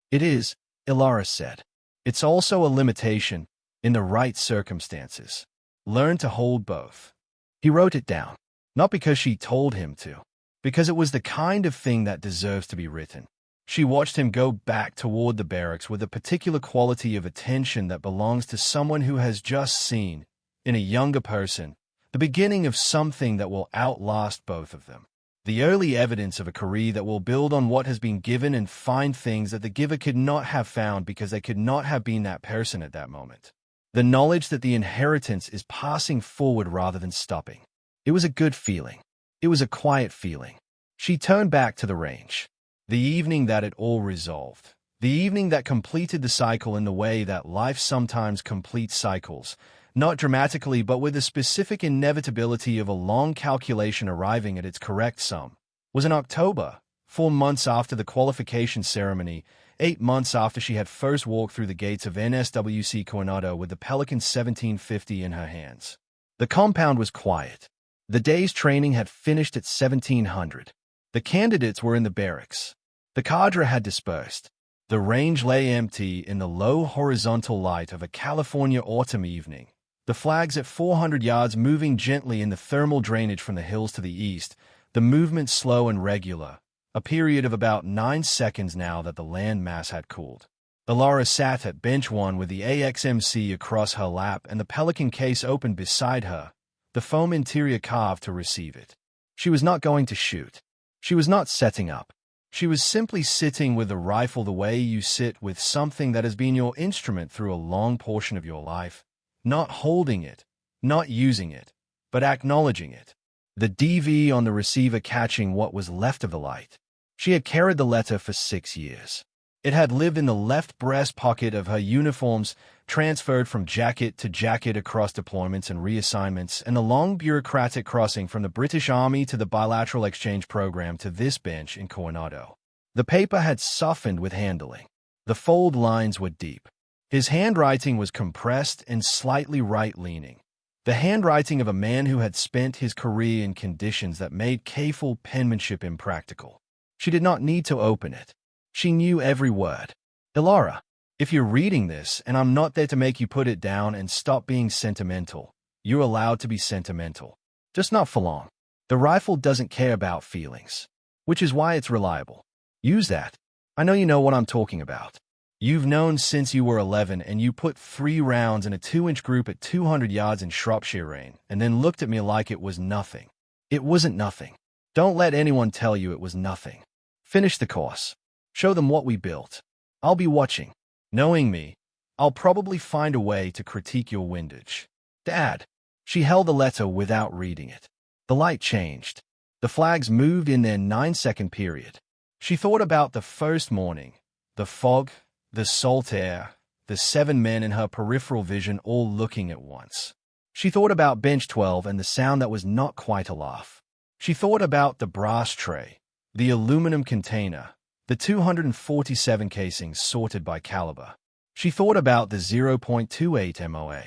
"It is," Alara said. "It's also a limitation, in the right circumstances. Learn to hold both." He wrote it down, not because she told him to, because it was the kind of thing that deserves to be written. She watched him go back toward the barracks with a particular quality of attention that belongs to someone who has just seen, in a younger person, the beginning of something that will outlast both of them. The early evidence of a career that will build on what has been given and find things that the giver could not have found because they could not have been that person at that moment. The knowledge that the inheritance is passing forward rather than stopping. It was a good feeling. It was a quiet feeling. She turned back to the range. The evening that it all resolved. The evening that completed the cycle in the way that life sometimes completes cycles, not dramatically but with the specific inevitability of a long calculation arriving at its correct sum, was in October, 4 months after the qualification ceremony, 8 months after she had first walked through the gates of NSWC Coronado with the Pelican 1750 in her hands. The compound was quiet. The day's training had finished at 1700. The candidates were in the barracks. The cadre had dispersed. The range lay empty in the low horizontal light of a California autumn evening. The flags at 400 yards moving gently in the thermal drainage from the hills to the east, the movement slow and regular, a period of about 9 seconds now that the land mass had cooled. Elara sat at bench 1 with the AXMC across her lap and the Pelican case open beside her, the foam interior carved to receive it. She was not going to shoot. She was not setting up. She was simply sitting with the rifle the way you sit with something that has been your instrument through a long portion of your life, not holding it, not using it, but acknowledging it. The DV on the receiver catching what was left of the light. She had carried the letter for 6 years. It had lived in the left breast pocket of her uniforms, transferred from jacket to jacket across deployments and reassignments, and the long bureaucratic crossing from the British Army to the bilateral exchange program to this bench in Coronado. The paper had softened with handling. The fold lines were deep. His handwriting was compressed and slightly right-leaning. The handwriting of a man who had spent his career in conditions that made careful penmanship impractical. She did not need to open it. She knew every word. Elara, if you're reading this and I'm not there to make you put it down and stop being sentimental, you're allowed to be sentimental. Just not for long. The rifle doesn't care about feelings, which is why it's reliable. Use that. I know you know what I'm talking about. You've known since you were 11 and you put 3 rounds in a 2-inch group at 200 yards in Shropshire rain and then looked at me like it was nothing. It wasn't nothing. Don't let anyone tell you it was nothing. Finish the course. Show them what we built. I'll be watching. Knowing me, I'll probably find a way to critique your windage. Dad. She held the letter without reading it. The light changed. The flags moved in their 9-second period. She thought about the first morning, the fog, the salt air, the 7 men in her peripheral vision all looking at once. She thought about bench 12 and the sound that was not quite a laugh. She thought about the brass tray, the aluminum container, the 247 casings sorted by caliber. She thought about the 0.28 MOA.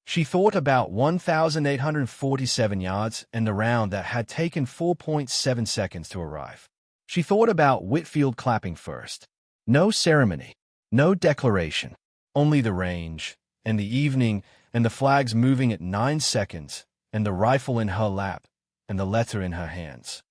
She thought about 1,847 yards and the round that had taken 4.7 seconds to arrive. She thought about Whitfield clapping first. No ceremony, no declaration, only the range, and the evening, and the flags moving at 9 seconds, and the rifle in her lap, and the letter in her hands.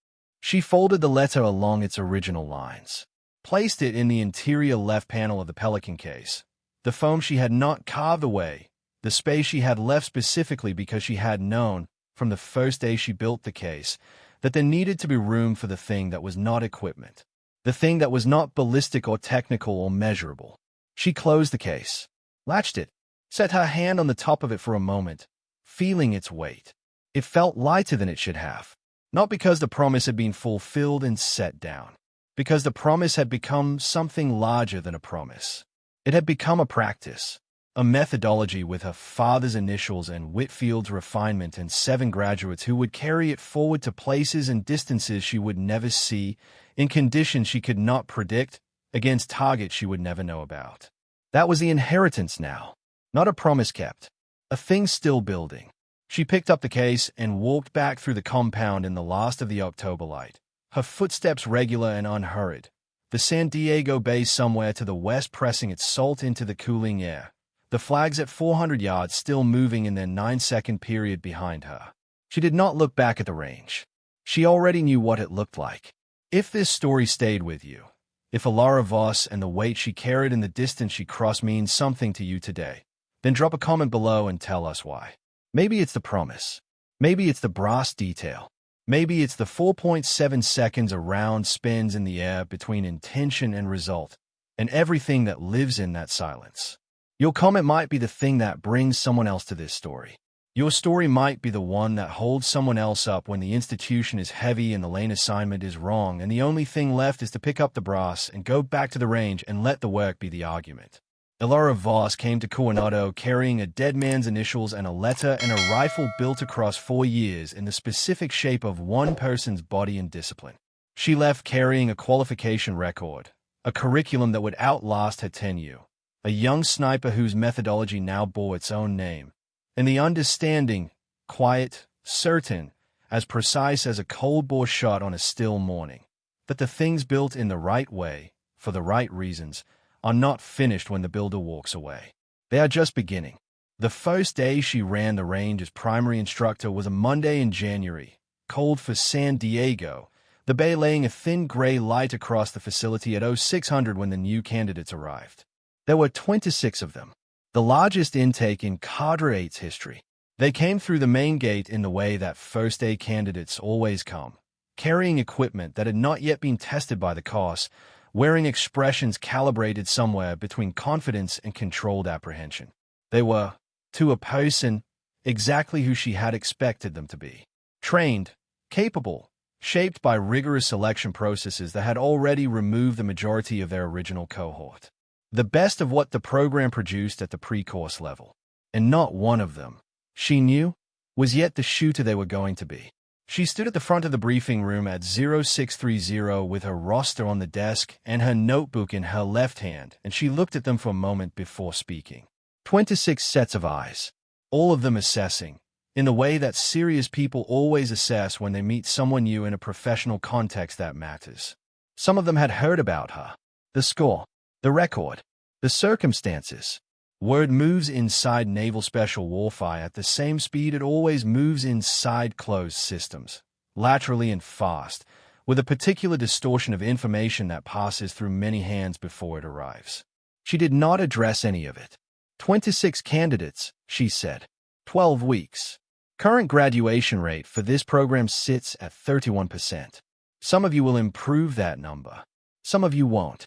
She folded the letter along its original lines, placed it in the interior left panel of the Pelican case, the foam she had not carved away, the space she had left specifically because she had known, from the first day she built the case, that there needed to be room for the thing that was not equipment, the thing that was not ballistic or technical or measurable. She closed the case, latched it, set her hand on the top of it for a moment, feeling its weight. It felt lighter than it should have, not because the promise had been fulfilled and set down, because the promise had become something larger than a promise. It had become a practice, a methodology with her father's initials and Whitfield's refinement and 7 graduates who would carry it forward to places and distances she would never see, in conditions she could not predict, against targets she would never know about. That was the inheritance now, not a promise kept, a thing still building. She picked up the case and walked back through the compound in the last of the October light, her footsteps regular and unhurried, the San Diego Bay somewhere to the west pressing its salt into the cooling air, the flags at 400 yards still moving in their 9-second period behind her. She did not look back at the range. She already knew what it looked like. If this story stayed with you, if Elara Voss and the weight she carried and the distance she crossed means something to you today, then drop a comment below and tell us why. Maybe it's the promise. Maybe it's the brass detail. Maybe it's the 4.7 seconds a round spins in the air between intention and result, and everything that lives in that silence. Your comment might be the thing that brings someone else to this story. Your story might be the one that holds someone else up when the institution is heavy and the lane assignment is wrong, and the only thing left is to pick up the brass and go back to the range and let the work be the argument. Ilara Voss came to Coronado carrying a dead man's initials and a letter and a rifle built across 4 years in the specific shape of one person's body and discipline. She left carrying a qualification record, a curriculum that would outlast her tenure, a young sniper whose methodology now bore its own name, and the understanding, quiet, certain, as precise as a cold bore shot on a still morning, that the things built in the right way, for the right reasons, are not finished when the builder walks away. They are just beginning. The first day she ran the range as primary instructor was a Monday in January, cold for San Diego, the bay laying a thin gray light across the facility at 0600 when the new candidates arrived. There were 26 of them, the largest intake in Cadre 8's history. They came through the main gate in the way that first-day candidates always come, carrying equipment that had not yet been tested by the course, wearing expressions calibrated somewhere between confidence and controlled apprehension. They were, to a person, exactly who she had expected them to be. Trained, capable, shaped by rigorous selection processes that had already removed the majority of their original cohort. The best of what the program produced at the pre-course level. And not one of them, she knew, was yet the shooter they were going to be. She stood at the front of the briefing room at 0630 with her roster on the desk and her notebook in her left hand, and she looked at them for a moment before speaking. 26 sets of eyes, all of them assessing, in the way that serious people always assess when they meet someone new in a professional context that matters. Some of them had heard about her, the score, the record, the circumstances. Word moves inside naval special warfare at the same speed it always moves inside closed systems, laterally and fast, with a particular distortion of information that passes through many hands before it arrives. She did not address any of it. 26 candidates, she said. 12 weeks. Current graduation rate for this program sits at 31%. Some of you will improve that number. Some of you won't.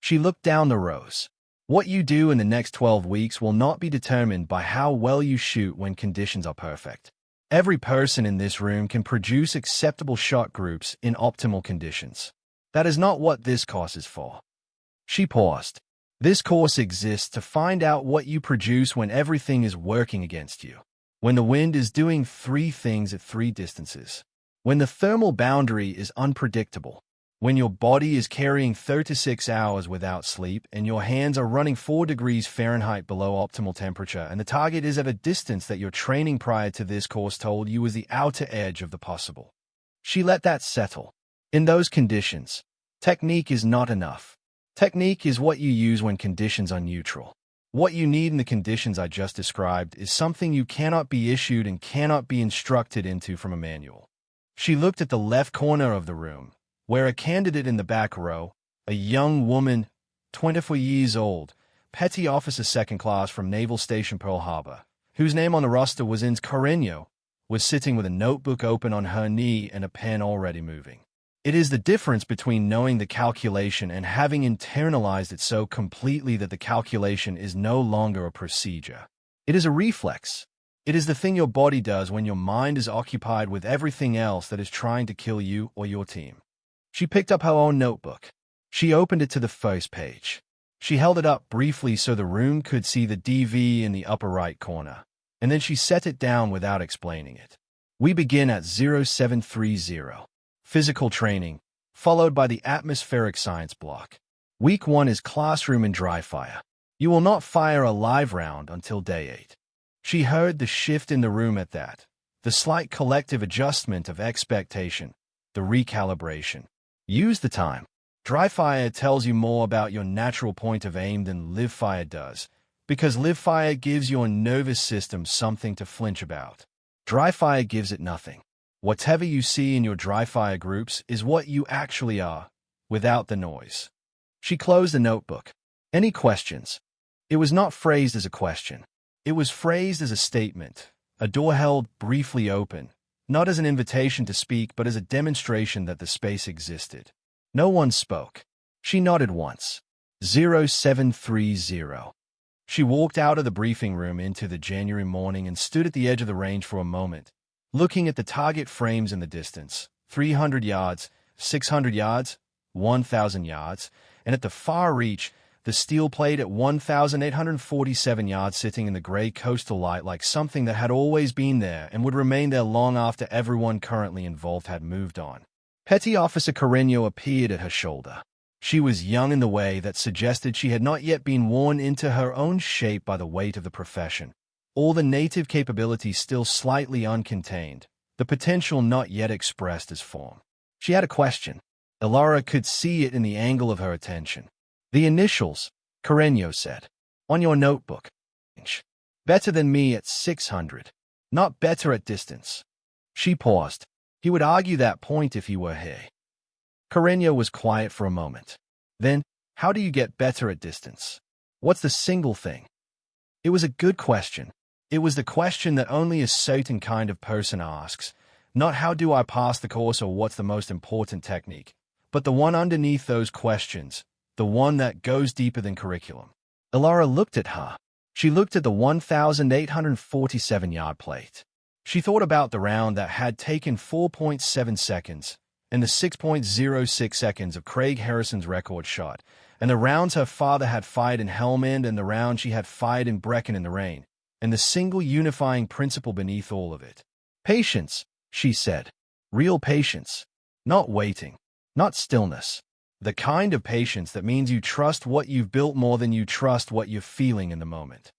She looked down the rows. What you do in the next 12 weeks will not be determined by how well you shoot when conditions are perfect. Every person in this room can produce acceptable shot groups in optimal conditions. That is not what this course is for. She paused. This course exists to find out what you produce when everything is working against you. When the wind is doing 3 things at 3 distances. When the thermal boundary is unpredictable. When your body is carrying 36 hours without sleep and your hands are running 4 degrees Fahrenheit below optimal temperature and the target is at a distance that your training prior to this course told you was the outer edge of the possible. She let that settle. In those conditions, technique is not enough. Technique is what you use when conditions are neutral. What you need in the conditions I just described is something you cannot be issued and cannot be instructed into from a manual. She looked at the left corner of the room, where a candidate in the back row, a young woman, 24 years old, petty officer second class from Naval Station Pearl Harbor, whose name on the roster was Ins Carreño, was sitting with a notebook open on her knee and a pen already moving. It is the difference between knowing the calculation and having internalized it so completely that the calculation is no longer a procedure. It is a reflex. It is the thing your body does when your mind is occupied with everything else that is trying to kill you or your team. She picked up her own notebook. She opened it to the first page. She held it up briefly so the room could see the DV in the upper right corner, and then she set it down without explaining it. We begin at 0730. Physical training, followed by the atmospheric science block. Week 1 is classroom and dry fire. You will not fire a live round until day 8. She heard the shift in the room at that, the slight collective adjustment of expectation, the recalibration. Use the time. Dry fire tells you more about your natural point of aim than live fire does, because live fire gives your nervous system something to flinch about. Dry fire gives it nothing. Whatever you see in your dry fire groups is what you actually are, without the noise. She closed the notebook. Any questions? It was not phrased as a question. It was phrased as a statement, a door held briefly open, not as an invitation to speak but as a demonstration that the space existed. No one spoke. She nodded once. 0730. She walked out of the briefing room into the January morning and stood at the edge of the range for a moment, looking at the target frames in the distance, 300 yards, 600 yards, 1,000 yards, and at the far reach, the steel plate at 1,847 yards sitting in the gray coastal light like something that had always been there and would remain there long after everyone currently involved had moved on. Petty Officer Carreño appeared at her shoulder. She was young in the way that suggested she had not yet been worn into her own shape by the weight of the profession. All the native capabilities still slightly uncontained, the potential not yet expressed as form. She had a question. Elara could see it in the angle of her attention. The initials, Carreño said. On your notebook. Better than me at 600. Not better at distance. She paused. He would argue that point if he were here. Carreño was quiet for a moment. Then, how do you get better at distance? What's the single thing? It was a good question. It was the question that only a certain kind of person asks. Not how do I pass the course or what's the most important technique, but the one underneath those questions, the one that goes deeper than curriculum. Elara looked at her. She looked at the 1,847-yard plate. She thought about the round that had taken 4.7 seconds, and the 6.06 seconds of Craig Harrison's record shot, and the rounds her father had fired in Helmand and the round she had fired in Brecon in the rain, and the single unifying principle beneath all of it. Patience, she said. Real patience. Not waiting. Not stillness. The kind of patience that means you trust what you've built more than you trust what you're feeling in the moment.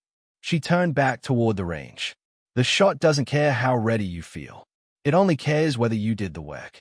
She turned back toward the range. The shot doesn't care how ready you feel. It only cares whether you did the work.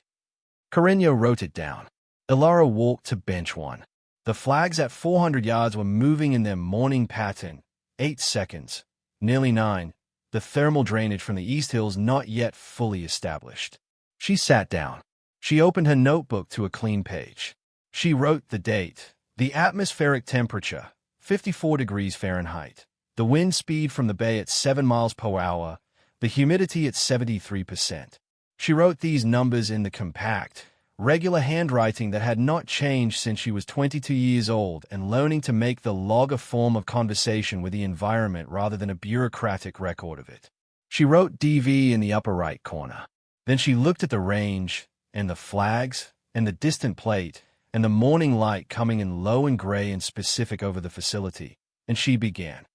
Carreño wrote it down. Elara walked to bench 1. The flags at 400 yards were moving in their morning pattern. 8 seconds. Nearly 9. The thermal drainage from the East Hills not yet fully established. She sat down. She opened her notebook to a clean page. She wrote the date, the atmospheric temperature, 54 degrees Fahrenheit, the wind speed from the bay at 7 miles per hour, the humidity at 73%. She wrote these numbers in the compact, regular handwriting that had not changed since she was 22 years old and learning to make the log a form of conversation with the environment rather than a bureaucratic record of it. She wrote DV in the upper right corner. Then she looked at the range, and the flags, and the distant plate, and the morning light coming in low and gray and specific over the facility, and she began.